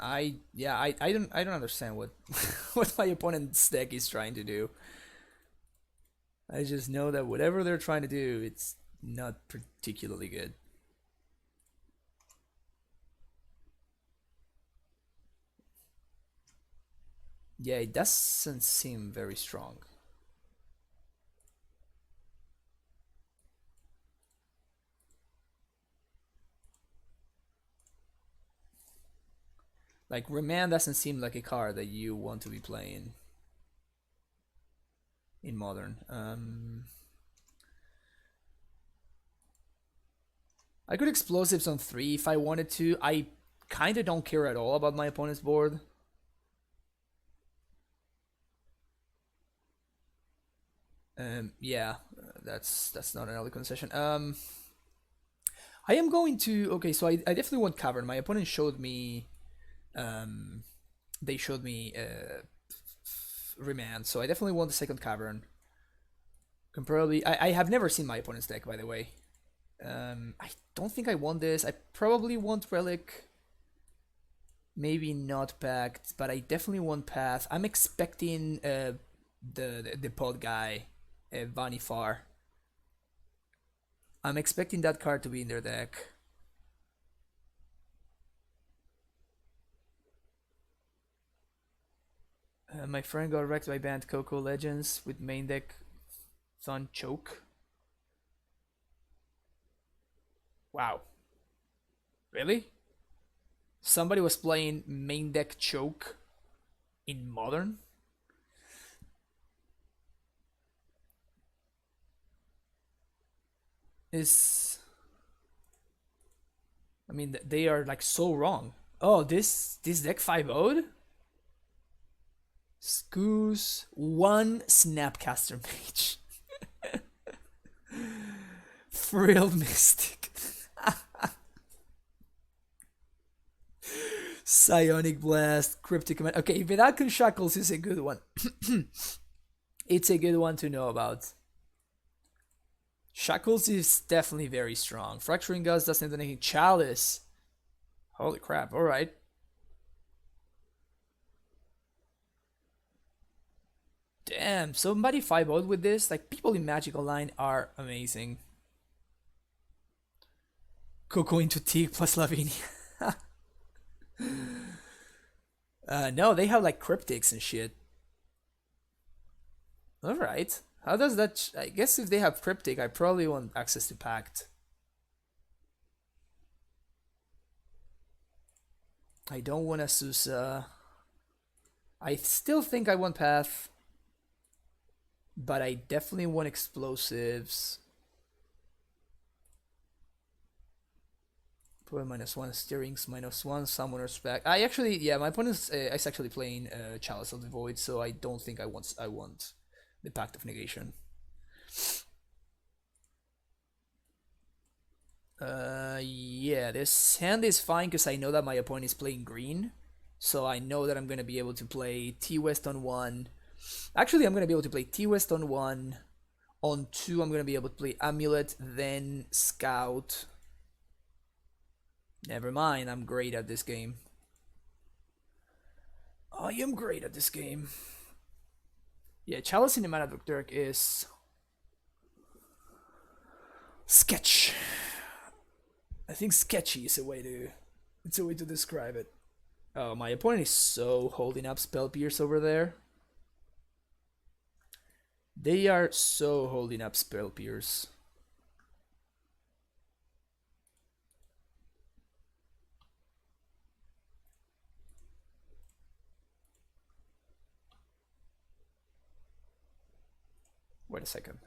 I don't understand what what my opponent's deck is trying to do. I just know that whatever they're trying to do, it's not particularly good. Yeah, it doesn't seem very strong. Like, Remand doesn't seem like a card that you want to be playing in Modern. I could explosives on 3 if I wanted to. I kind of don't care at all about my opponent's board. Yeah, that's not an early concession. I am going to... Okay, so I definitely want Cavern. My opponent showed me... They showed me Remand, so I definitely want the second Cavern. Can probably... I have never seen my opponent's deck, by the way. I don't think I want this. I probably want Relic. Maybe not Pact, but I definitely want Path. I'm expecting the pod guy, Vanifar. I'm expecting that card to be in their deck. My friend got wrecked by Bant Coco Legends with main deck Thun Choke. Wow. Really? Somebody was playing main deck Choke in Modern? I mean, they are like so wrong. Oh, this deck 5-0'd? Scoos, 1 Snapcaster Mage. Frill Mystic. Psionic Blast, Cryptic Command. Okay, Vidalcan Shackles is a good one. It's a good one to know about. Shackles is definitely very strong. Fracturing Gust doesn't have anything. Chalice. Holy crap, alright. Damn, somebody 5-0'd with this? Like, people in Magic Online are amazing. Coco into Teak plus Lavinia. No, they have like cryptics and shit. Alright. How does that... I guess if they have cryptic, I probably want access to Pact. I don't want Asusa. I still think I want Path. But I definitely want explosives. Put -1, steerings -1, summoner's back. I actually, yeah, my opponent is actually playing Chalice of the Void, so I don't think I want the Pact of Negation. Yeah, this hand is fine because I know that my opponent is playing green, so I know that I'm gonna be able to play T-West on 1. Actually, I'm gonna be able to play T-West on 1. On 2, I'm gonna be able to play AmuLIT, then Scout. Never mind, I'm great at this game. I am great at this game. Yeah, Chalice in the Mana Deck is... sketch. I think sketchy is a way to describe it. Oh, my opponent is so holding up Spell Pierce over there. They are so holding up Spell Pierce. Wait a second.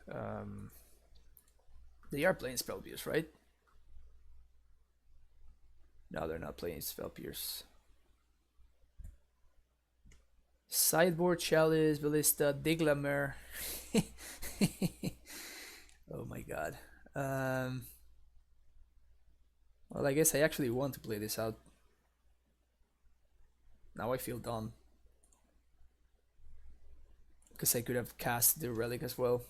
They are playing Spell Pierce, right? No, they're not playing Spell Pierce. Sideboard, Chalice, Ballista, Diglamer. Oh my god. Well, I guess I actually want to play this out. Now I feel dumb. Because I could have cast the Relic as well.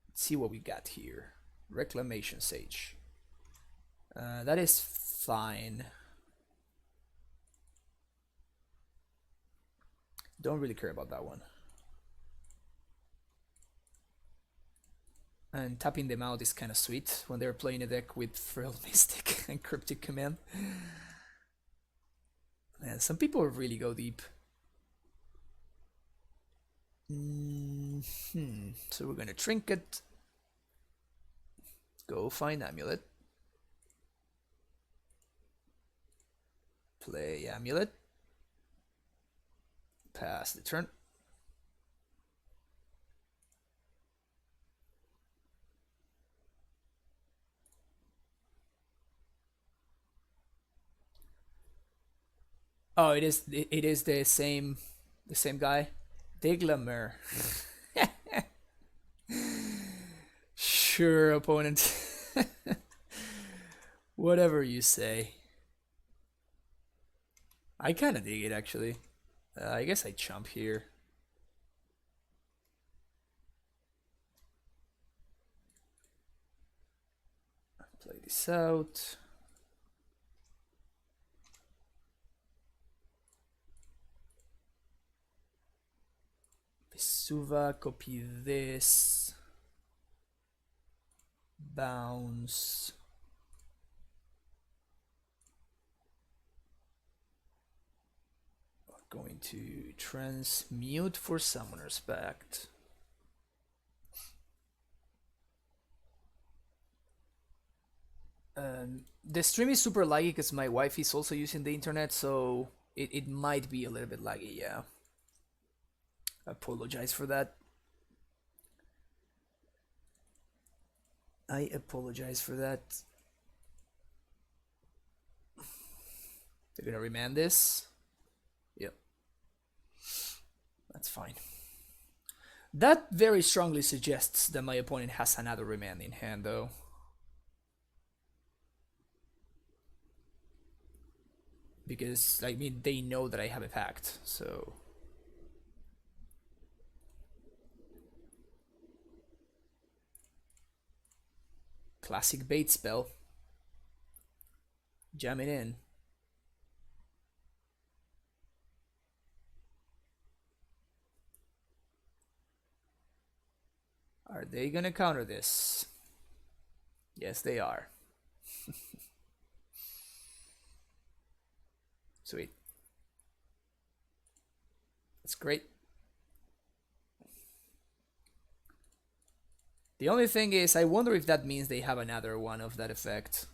Let's see what we got here. Reclamation Sage. That is fine. Don't really care about that one. And tapping them out is kind of sweet when they're playing a deck with Frill Mystic and Cryptic Command. Man, some people really go deep. So we're gonna Trinket. Go find AmuLIT. Play AmuLIT. Pass the turn. Oh, it is the same guy. Diglamer. Sure, opponent. Whatever you say. I kind of dig it, actually. I guess I chump here. Play this out. Vesuva, copy this. Bounce. We're going to transmute for Summoner's Pact. The stream is super laggy because my wife is also using the internet, so it might be a little bit laggy, yeah. I apologize for that. I apologize for that. They're gonna remand this. Yep. That's fine. That very strongly suggests that my opponent has another remand in hand, though. Because, I mean, they know that I have a pact, so... Classic bait spell. Jam it in. Are they gonna counter this? Yes, they are. Sweet. That's great. The only thing is, I wonder if that means they have another one of that effect.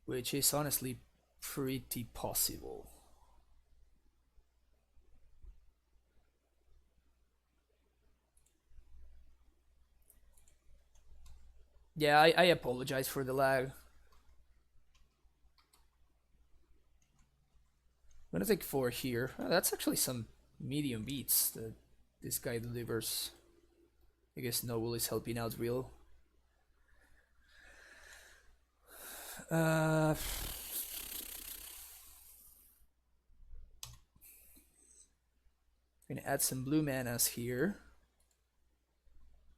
Which is honestly pretty possible. Yeah, I apologize for the lag. I'm gonna take 4 here. Oh, that's actually some medium beats that this guy delivers. I guess Noble is helping out real. Gonna add some blue manas here.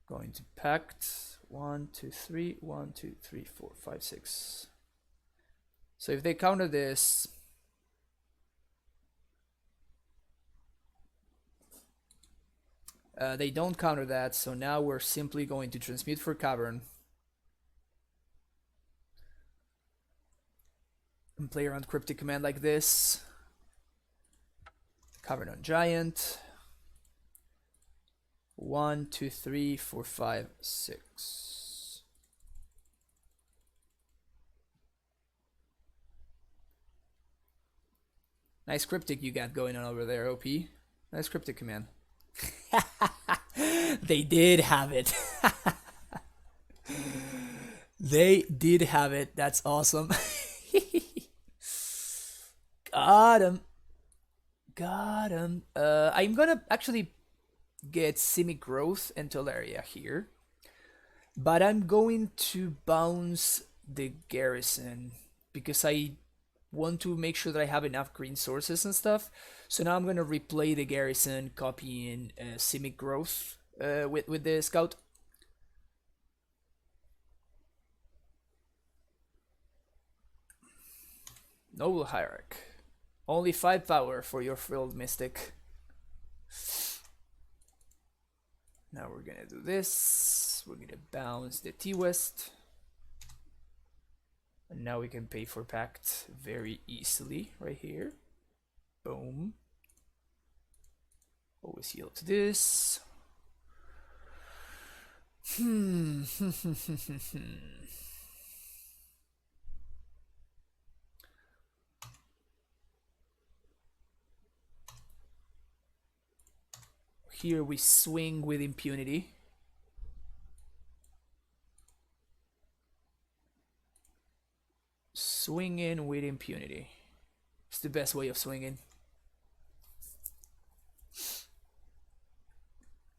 Going to pact 1, 2, 3, 1, 2, 3, 4, 5, 6. So if they counter this, they don't counter that, so now we're simply going to transmute for Cavern and play around Cryptic Command like this. Cavern on Giant. 1, 2, 3, 4, 5, 6. Nice Cryptic you got going on over there, OP. Nice Cryptic Command. They did have it. They did have it. That's awesome. Got him. Got him. I'm gonna actually get Simic Growth and Teleria here. But I'm going to bounce the Garrison because I want to make sure that I have enough green sources and stuff. So now I'm going to replay the Garrison, copying Simic Growth with the Scout. Noble Hierarch. Only 5 power for your Frilled Mystic. Now we're gonna do this. We're gonna bounce the T-West. And now we can pay for Pact very easily right here. Boom. Always yield to this. Here we swing with impunity. Swinging with impunity. It's the best way of swinging.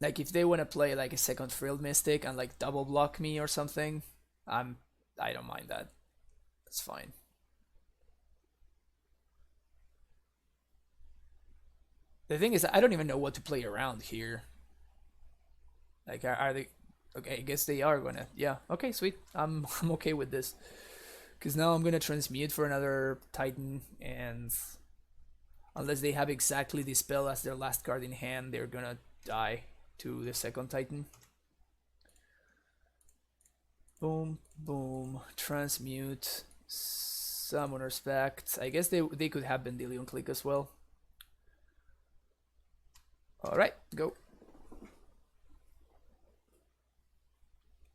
Like if they want to play like a second Frilled Mystic and like double block me or something, I don't mind that. That's fine. The thing is, I don't even know what to play around here. Like, are they? Okay, I guess they are gonna. Yeah. Okay, sweet. I'm okay with this. Because now I'm gonna transmute for another Titan, and unless they have exactly the spell as their last card in hand, they're gonna die to the second Titan. Boom, boom. Transmute. Summoner's Pact. I guess they could have Vendilion Click as well. Alright, go.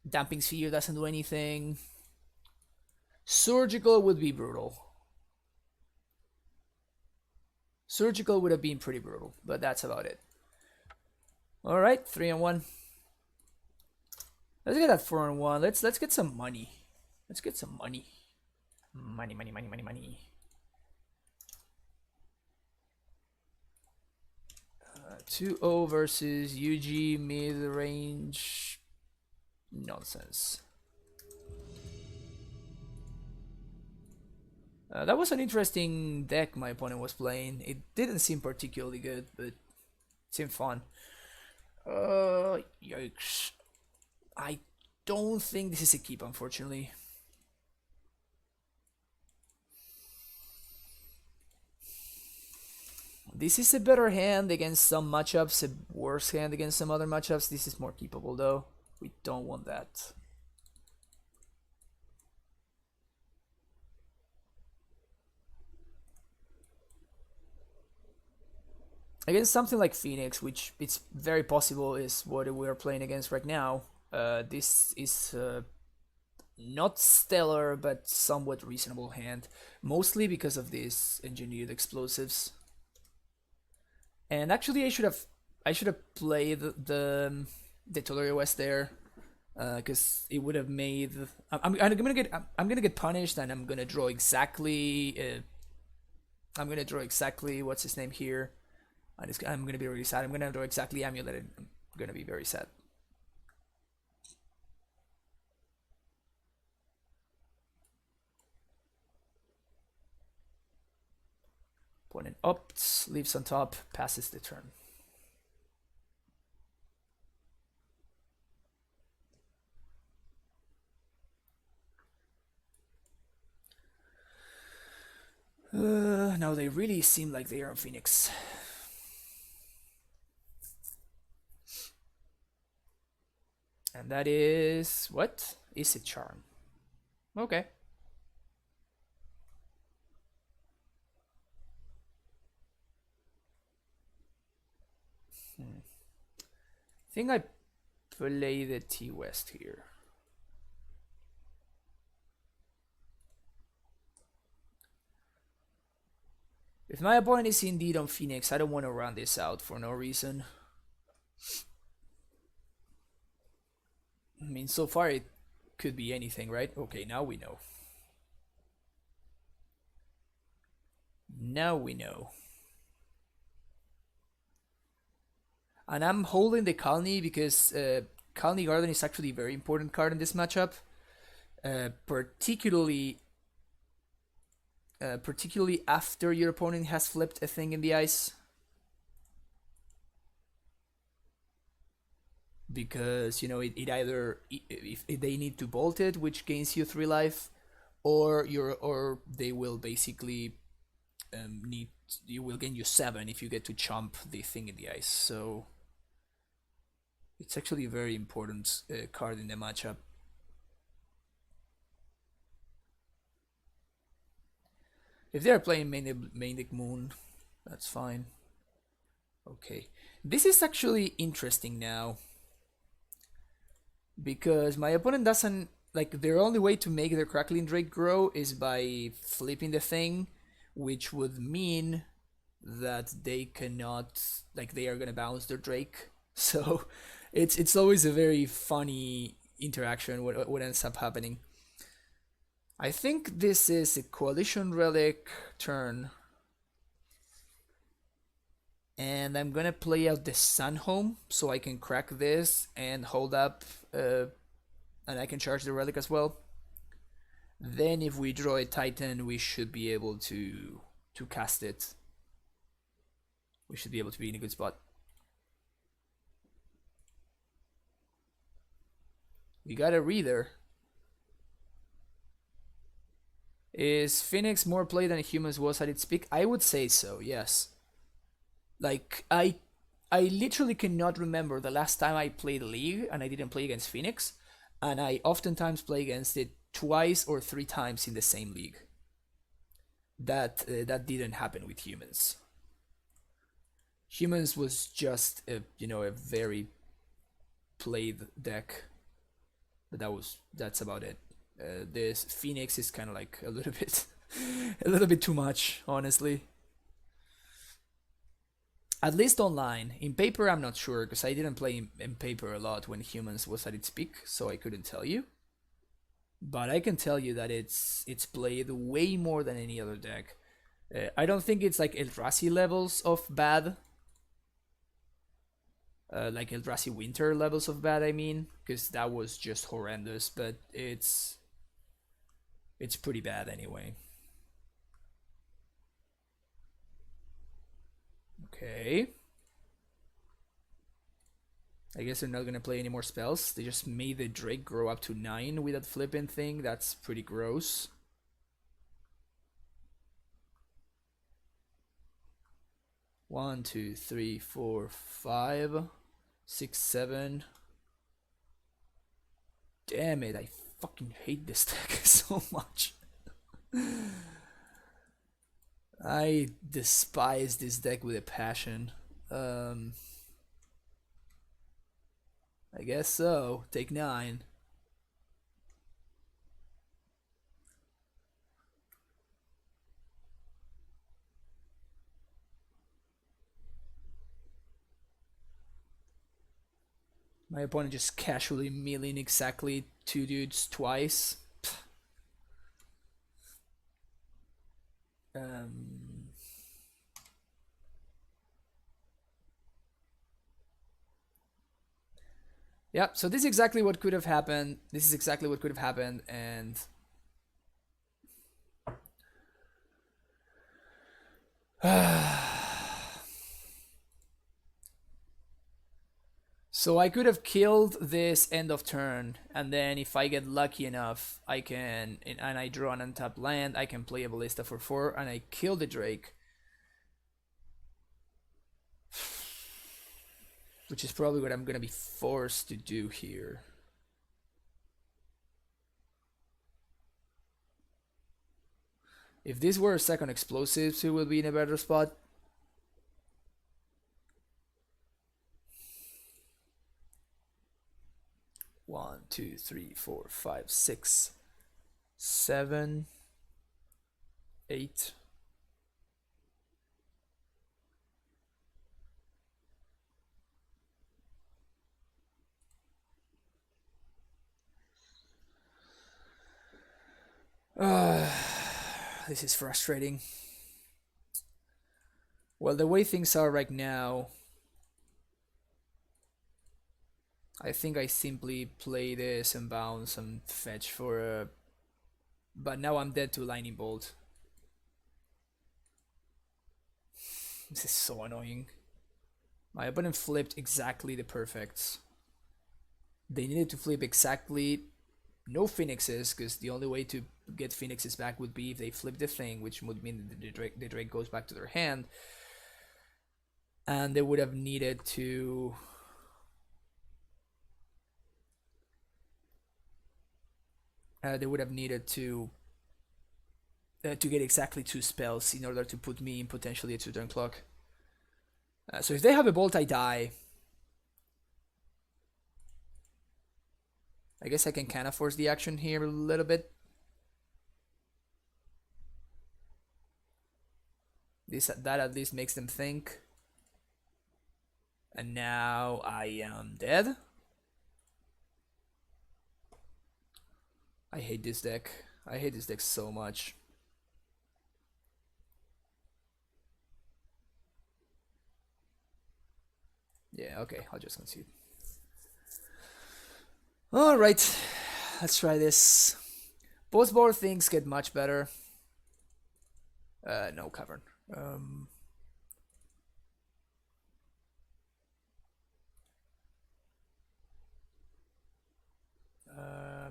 Damping Sphere doesn't do anything. Surgical would be brutal. Surgical would have been pretty brutal, but that's about it. Alright, 3-1. Let's get that 4-1. Let's get some money. Let's get some money. Money, money, money, money, money. 2-0 versus UG mid-range nonsense. That was an interesting deck my opponent was playing. It didn't seem particularly good, but it seemed fun. Yikes. I don't think this is a keep, unfortunately. This is a better hand against some matchups, a worse hand against some other matchups. This is more keepable though. We don't want that. Against something like Phoenix, which it's very possible is what we're playing against right now, this is not stellar but somewhat reasonable hand, mostly because of these engineered explosives. And actually, I should have played the Totally West there, because it would have made. I'm gonna get punished, and I'm gonna draw exactly. I'm gonna draw exactly what's his name here. I'm gonna be really sad. I'm gonna draw exactly AmuLIT. I'm gonna be very sad. Opponent opts, leaves on top, passes the turn. Now they really seem like they are on Phoenix. And that is what? Is it Charm? Okay. I think I play the T-West here. If my opponent is indeed on Phoenix, I don't want to run this out for no reason. I mean, so far it could be anything, right? Okay, now we know. Now we know. And I'm holding the Colony because Colony Garden is actually a very important card in this matchup. Particularly after your opponent has flipped a thing in the ice. Because, you know, it either, if they need to bolt it, which gains you 3 life, or they will basically you will gain you 7 if you get to chomp the thing in the ice. So it's actually a very important card in the matchup. If they're playing Manic Moon, that's fine. Okay, this is actually interesting now, because my opponent doesn't, like, their only way to make their Crackling Drake grow is by flipping the thing, which would mean that they cannot, like, they are gonna bounce their Drake. So it's always a very funny interaction what ends up happening. I think this is a Coalition Relic turn. And I'm gonna play out the Sun Home so I can crack this and hold up, and I can charge the Relic as well. Then if we draw a Titan, we should be able to cast it. We should be able to be in a good spot. We got a Reader. Is Phoenix more played than Humans was at its peak? I would say so, yes. Like, I literally cannot remember the last time I played League and I didn't play against Phoenix, and I oftentimes play against it twice or 3 times in the same league. That didn't happen with Humans. Humans was just a very played deck, but that's about it. This Phoenix is kind of like a little bit too much, honestly. At least online. In paper, I'm not sure because I didn't play in paper a lot when Humans was at its peak, so I couldn't tell you. But I can tell you that it's played way more than any other deck. I don't think it's like Eldrazi levels of bad. Like Eldrazi Winter levels of bad, I mean, because that was just horrendous, but it's pretty bad anyway. Okay. I guess they're not gonna play any more spells. They just made the Drake grow up to 9 with that flipping thing. That's pretty gross. One, two, three, four, 5, 6, 7. Damn it, I fucking hate this deck so much. I despise this deck with a passion. I guess so. Take 9. My opponent just casually milling exactly 2 dudes twice. Yeah, so this is exactly what could have happened. This is exactly what could have happened, and so I could have killed this end of turn, and then if I get lucky enough, I can, and I draw an untapped land, I can play a Ballista for 4, and I kill the Drake. Which is probably what I'm gonna be forced to do here. If this were a second explosives, it would be in a better spot. One, two, three, 4, 5, 6, 7, 8. This is frustrating. Well, the way things are right now, I think I simply play this and bounce and fetch for a... But now I'm dead to Lightning Bolt. This is so annoying. My opponent flipped exactly the perfects. They needed to flip exactly no Phoenixes, because the only way to get Phoenixes back would be if they flip the thing, which would mean that the Drake goes back to their hand. And they would have needed to... to get exactly 2 spells in order to put me in potentially a 2-turn clock. So if they have a Bolt, I die. I guess I can kind of force the action here a little bit. That at least makes them think. And now I am dead. I hate this deck. I hate this deck so much. Yeah, okay, I'll just concede. Alright, let's try this. Post-board things get much better. No cavern.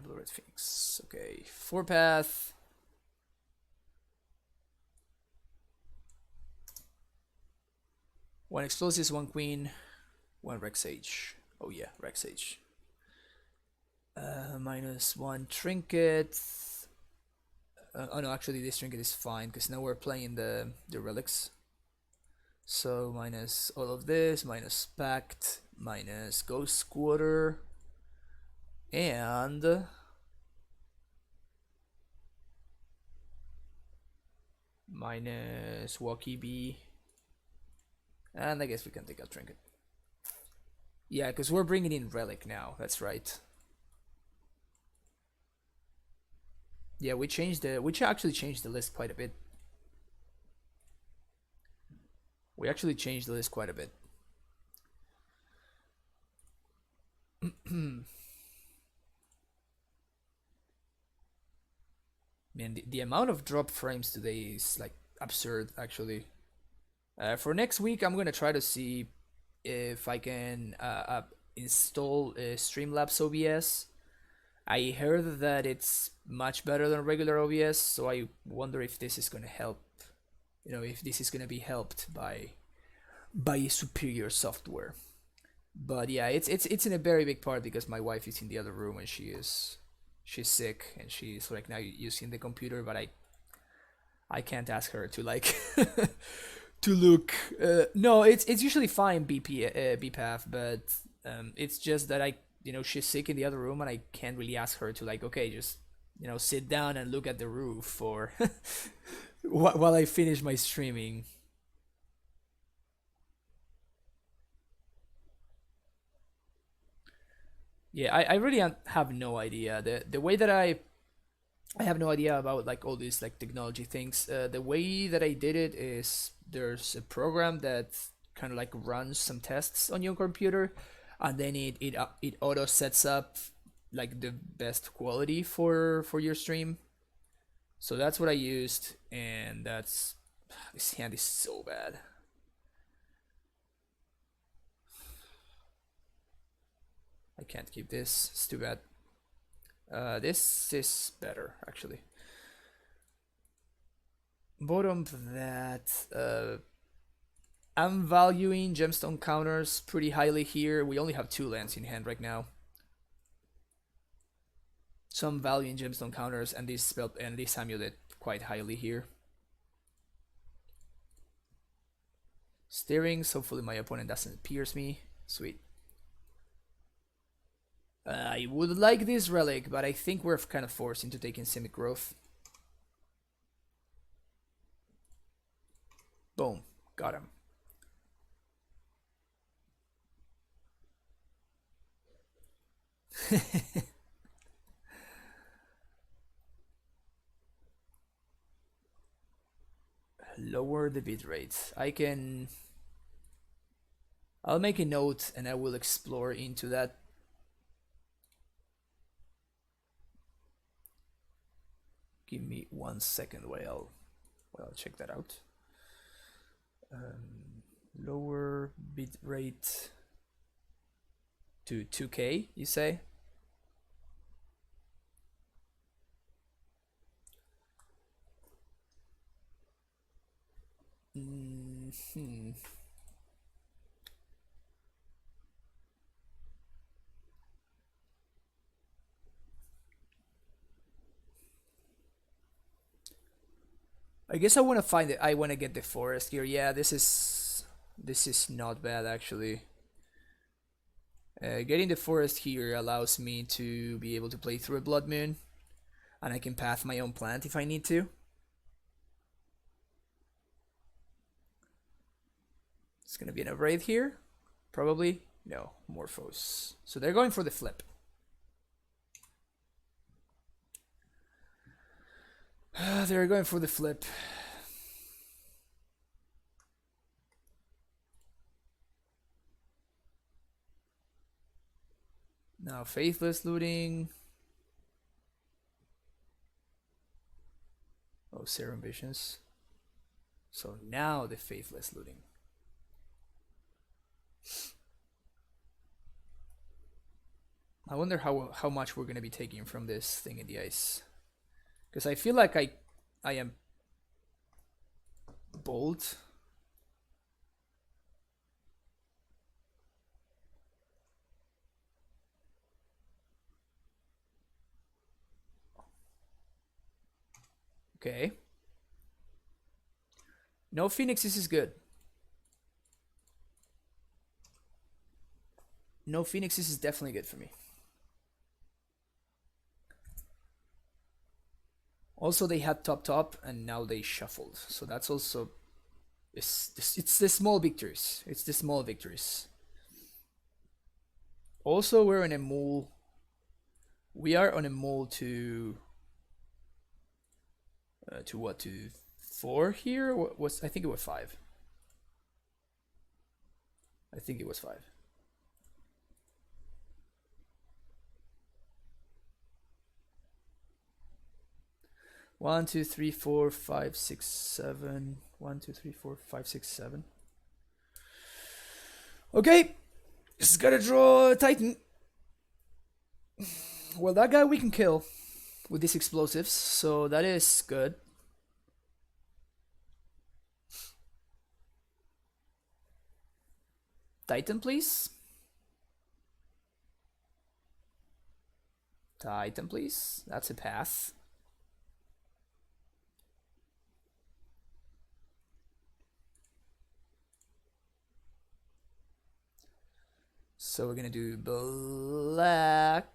Blue-red Phoenix. Okay, 4-path. One explosives, one queen, one Rex Sage. Oh yeah, Rex Sage. -1 trinket. Oh no, actually this trinket is fine because now we're playing the relics. So minus all of this, minus Pact, minus Ghost Quarter, and minus Walkie B. And I guess we can take out Trinket. Yeah, because we're bringing in Relic now, that's right. Yeah, we actually changed the list quite a bit. We actually changed the list quite a bit. Man, the amount of drop frames today is like absurd, actually. For next week, I'm gonna try to see if I can install Streamlabs OBS. I heard that it's much better than regular OBS, so I wonder if this is gonna help. You know, if this is gonna be helped by superior software. But yeah, it's in a very big part because my wife is in the other room and she's sick and she's like now using the computer, but I can't ask her to like to look. No, it's usually fine BPath, but it's just that she's sick in the other room and I can't really ask her to like, okay, just sit down and look at the roof or while I finish my streaming. Yeah, I really have no idea. The way that I have no idea about like all these like technology things. The way that I did it is there's a program that kind of like runs some tests on your computer, and then it auto sets up like the best quality for your stream. So that's what I used, and that's this hand is so bad. I can't keep this. It's too bad. This is better, actually. Bottom that, I'm valuing gemstone counters pretty highly here. We only have 2 lands in hand right now. So I'm valuing gemstone counters and this spell and this amulet quite highly here. Steerings, hopefully my opponent doesn't pierce me. Sweet. I would like this relic, but I think we're kind of forced into taking Simic Growth. Boom. Got him. Lower the bitrate. I'll make a note and I will explore into that. Give me 1 second while I'll check that out. Lower bitrate to 2K, you say? I guess I want to find it. I want to get the forest here. Yeah, this is not bad actually. Getting the forest here allows me to be able to play through a Blood Moon, and I can path my own plant if I need to. It's gonna be an Wraith here, probably. No, Morphos. So they're going for the flip. They're going for the flip. Now faithless looting. Oh, Serum Visions. So now the faithless looting. I wonder how much we're gonna be taking from this thing in the ice, because I feel like I am bold. Okay. No Phoenixes is good. No Phoenixes is definitely good for me. Also, they had top, and now they shuffled. So that's also... It's the small victories. It's the small victories. Also, we're on a mole. We are on a mole to what? To 4 here? What was... I think it was 5. I think it was 5. One, two, three, four, five, six, seven. 1, 2, 3, 4, 5, 6, 7. Okay, just gotta draw a Titan. Well, that guy we can kill with these explosives, so that is good. Titan, please. Titan, please. That's a pass. So we're gonna do black,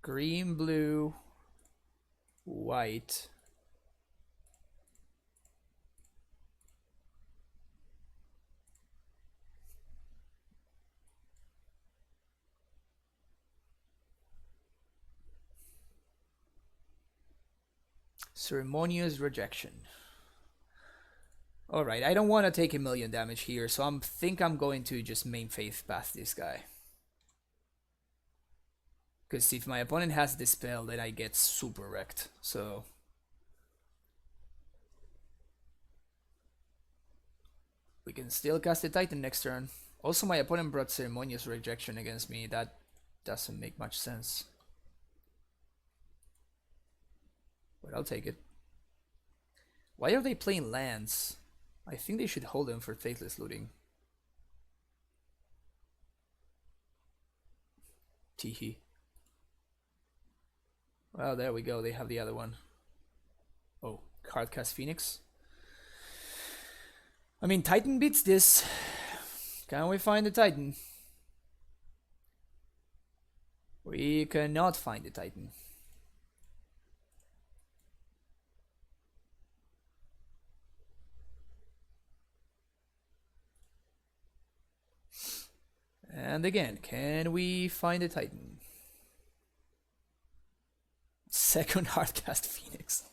green, blue, white. Ceremonious rejection. Alright, I don't want to take 1,000,000 damage here, so I think I'm going to just main faith past this guy. Because if my opponent has this spell, then I get super wrecked, so... We can still cast the Titan next turn. Also, my opponent brought Ceremonious Rejection against me. That doesn't make much sense. But I'll take it. Why are they playing lands? I think they should hold them for faithless looting. Teehee. Well, there we go. They have the other one. Oh, Hardcast Phoenix. I mean, Titan beats this. Can we find the Titan? We cannot find the Titan. And again, can we find a Titan? Second Hardcast Phoenix.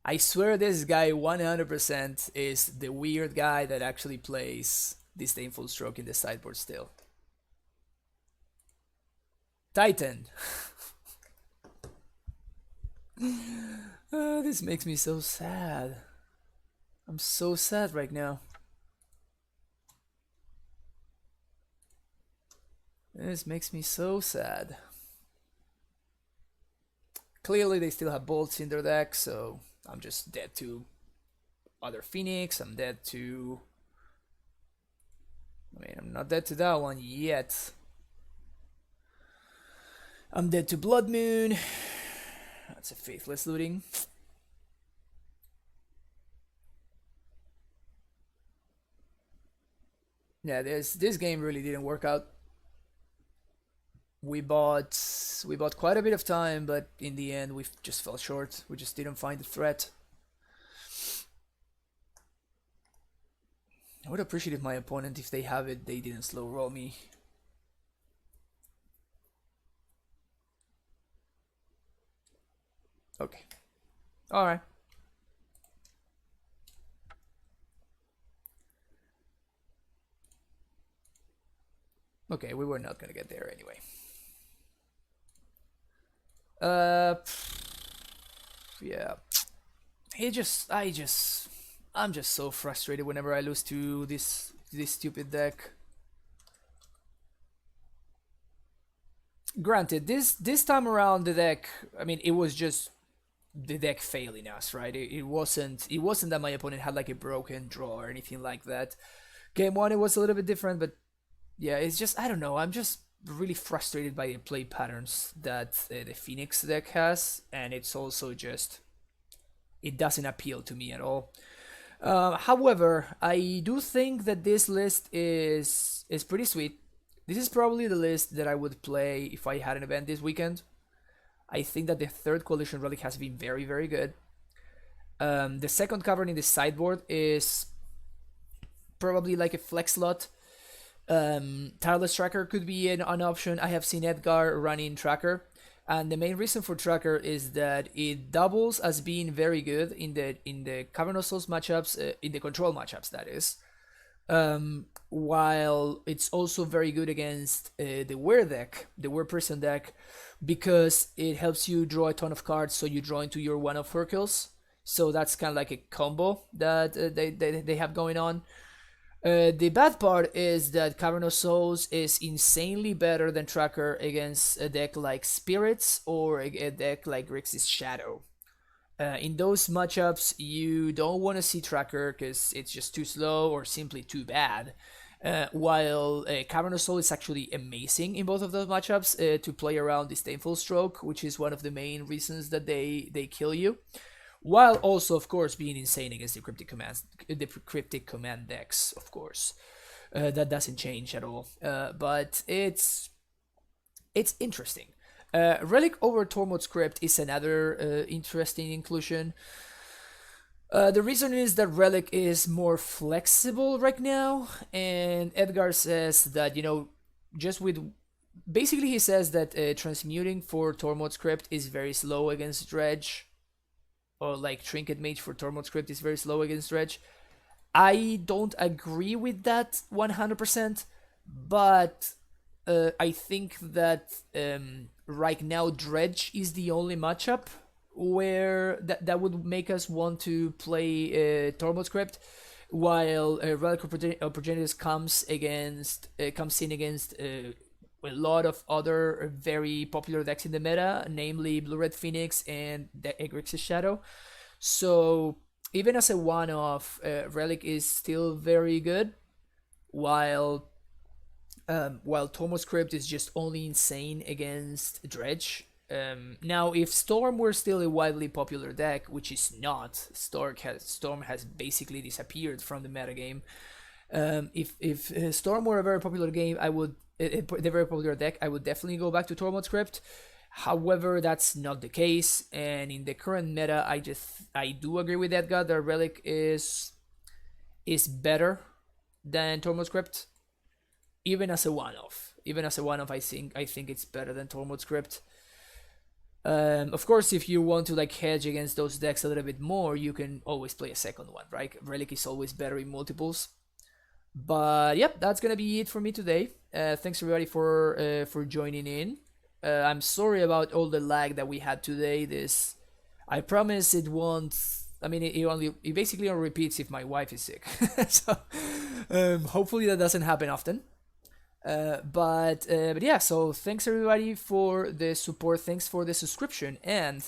I swear this guy 100% is the weird guy that actually plays Disdainful Stroke in the sideboard still. Titan. This makes me so sad. I'm so sad right now. This makes me so sad. Clearly they still have bolts in their deck, so I'm just dead to other Phoenix. I'm dead to... I mean, I'm not dead to that one yet. I'm dead to Blood Moon. That's a faithless looting. Yeah, this game really didn't work out. We bought quite a bit of time, but in the end we just fell short. We just didn't find the threat. I would appreciate if my opponent, if they have it, they didn't slow roll me. Okay. Alright. Okay, we were not gonna get there anyway. Yeah. I'm just so frustrated whenever I lose to this stupid deck. Granted, this time around the deck, I mean, it was just the deck failing us, right? It wasn't that my opponent had like a broken draw or anything like that. Game one, it was a little bit different, but yeah, it's just I don't know. I'm just really frustrated by the play patterns that the Phoenix deck has, and it's also just it doesn't appeal to me at all. However, I do think that this list is pretty sweet. This is probably the list that I would play if I had an event this weekend. I think that the third coalition relic has been very, very good. The second card in the sideboard is probably like a flex slot. Tireless Tracker could be an option. I have seen Edgar running Tracker, and the main reason for Tracker is that it doubles as being very good in the Cavern Souls matchups, in the control matchups, that is. While it's also very good against the Wear deck, the Wear Prison deck, because it helps you draw a ton of cards, so you draw into your one of Hercules. So that's kind of like a combo that they have going on. The bad part is that Cavern of Souls is insanely better than Tracker against a deck like Spirits or a deck like Grixis Shadow. In those matchups, you don't want to see Tracker because it's just too slow or simply too bad. While Cavern of Soul is actually amazing in both of those matchups to play around Disdainful Stroke, which is one of the main reasons that they kill you. While also, of course, being insane against the cryptic command decks, of course. That doesn't change at all. But it's interesting. Relic over Tormod's Crypt is another interesting inclusion. The reason is that Relic is more flexible right now, and Edgar says that, just with. Basically, he says that transmuting for Tormod's Crypt is very slow against Dredge, or like Trinket Mage for Tormod's Crypt is very slow against Dredge. I don't agree with that 100%, but I think that right now Dredge is the only matchup where that would make us want to play Tormod's Crypt, while Relic of Progenitus comes in against a lot of other very popular decks in the meta, namely Blue Red Phoenix and the Grixis Shadow. So even as a one-off, Relic is still very good, while Tormod's Crypt is just only insane against Dredge. Now, if Storm were still a widely popular deck, which is not, Storm has basically disappeared from the metagame. If Storm were a very popular game, the very popular deck, I would definitely go back to Tormod's Crypt. However, that's not the case, and in the current meta, I do agree with Edgar that Relic is better than Tormod's Crypt, even as a one-off. I think it's better than Tormod's Crypt. Of course, if you want to like hedge against those decks a little bit more, you can always play a second one, right? Relic is always better in multiples. But yep, that's gonna be it for me today. Thanks everybody for joining in. I'm sorry about all the lag that we had today. I promise it won't. I mean, it basically only repeats if my wife is sick. So hopefully that doesn't happen often. But yeah, so thanks everybody for the support. Thanks for the subscription, and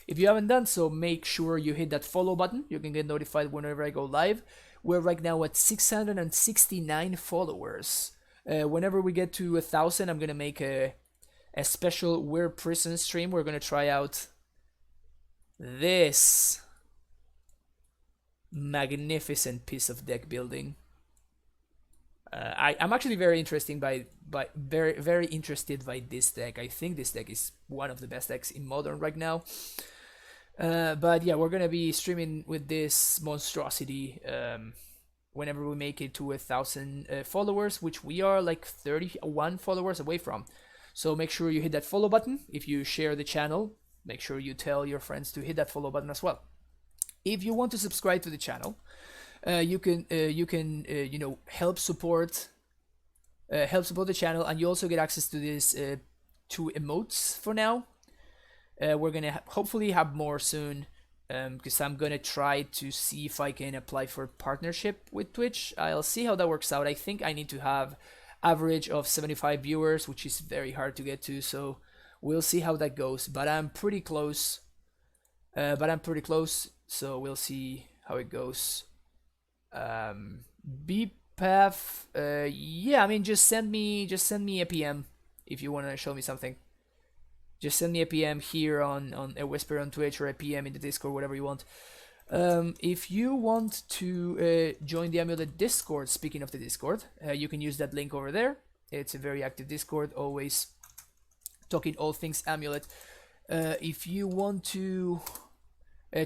if you haven't done so, make sure you hit that follow button. You can get notified whenever I go live. We're right now at 669 followers. Whenever we get to 1,000, I'm gonna make a special Wear Prison stream. We're gonna try out this magnificent piece of deck building. I'm actually very interested very interested by this deck. I think this deck is one of the best decks in Modern right now. But yeah, we're gonna be streaming with this monstrosity whenever we make it to 1,000 followers, which we are like 31 followers away from. So make sure you hit that follow button. If you share the channel, make sure you tell your friends to hit that follow button as well. If you want to subscribe to the channel, you can help support the channel, and you also get access to this 2 emotes for now. We're gonna hopefully have more soon, because I'm gonna try to see if I can apply for partnership with Twitch. I'll see how that works out. I think I need to have average of 75 viewers, which is very hard to get to, so we'll see how that goes. But I'm pretty close. So we'll see how it goes. BPAF, yeah, I mean, just send me a PM if you want to show me something. Just send me a PM here on a whisper on Twitch, or a PM in the Discord, whatever you want. If you want to join the AmuLIT Discord, speaking of the Discord, you can use that link over there. It's a very active Discord, always talking all things AmuLIT. If you want to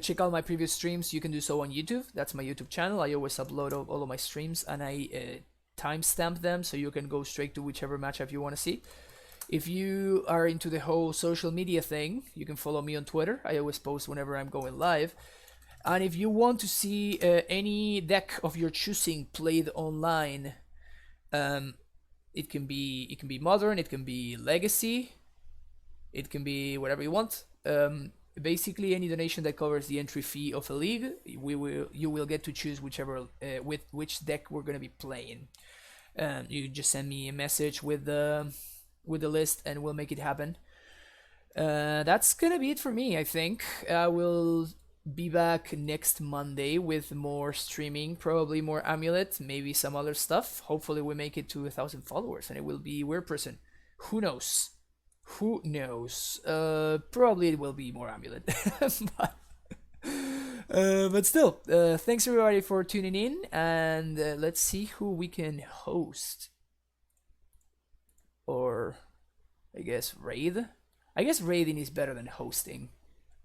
check out my previous streams, you can do so on YouTube. That's my YouTube channel. I always upload all of my streams, and I timestamp them so you can go straight to whichever matchup you want to see. If you are into the whole social media thing, you can follow me on Twitter. I always post whenever I'm going live. And if you want to see any deck of your choosing played online, it can be modern, it can be legacy, it can be whatever you want. Basically, any donation that covers the entry fee of a league, you will get to choose whichever with which deck we're gonna be playing. You just send me a message with the list, and we'll make it happen. That's gonna be it for me. I think I will be back next Monday with more streaming, probably more AmuLIT, maybe some other stuff. Hopefully we make it to 1,000 followers, and it will be Weird Person. Who knows? Who knows? Probably it will be more AmuLIT. But still, thanks everybody for tuning in, and let's see who we can host. Or I guess raid. I guess raiding is better than hosting.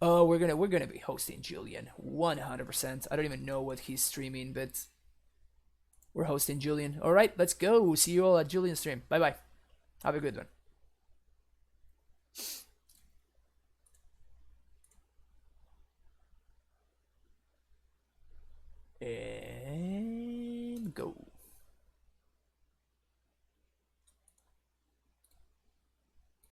Oh, we're gonna be hosting Julian 100%. I don't even know what he's streaming, but we're hosting Julian. All right, let's go. See you all at Julian's stream. Bye bye. Have a good one. And go.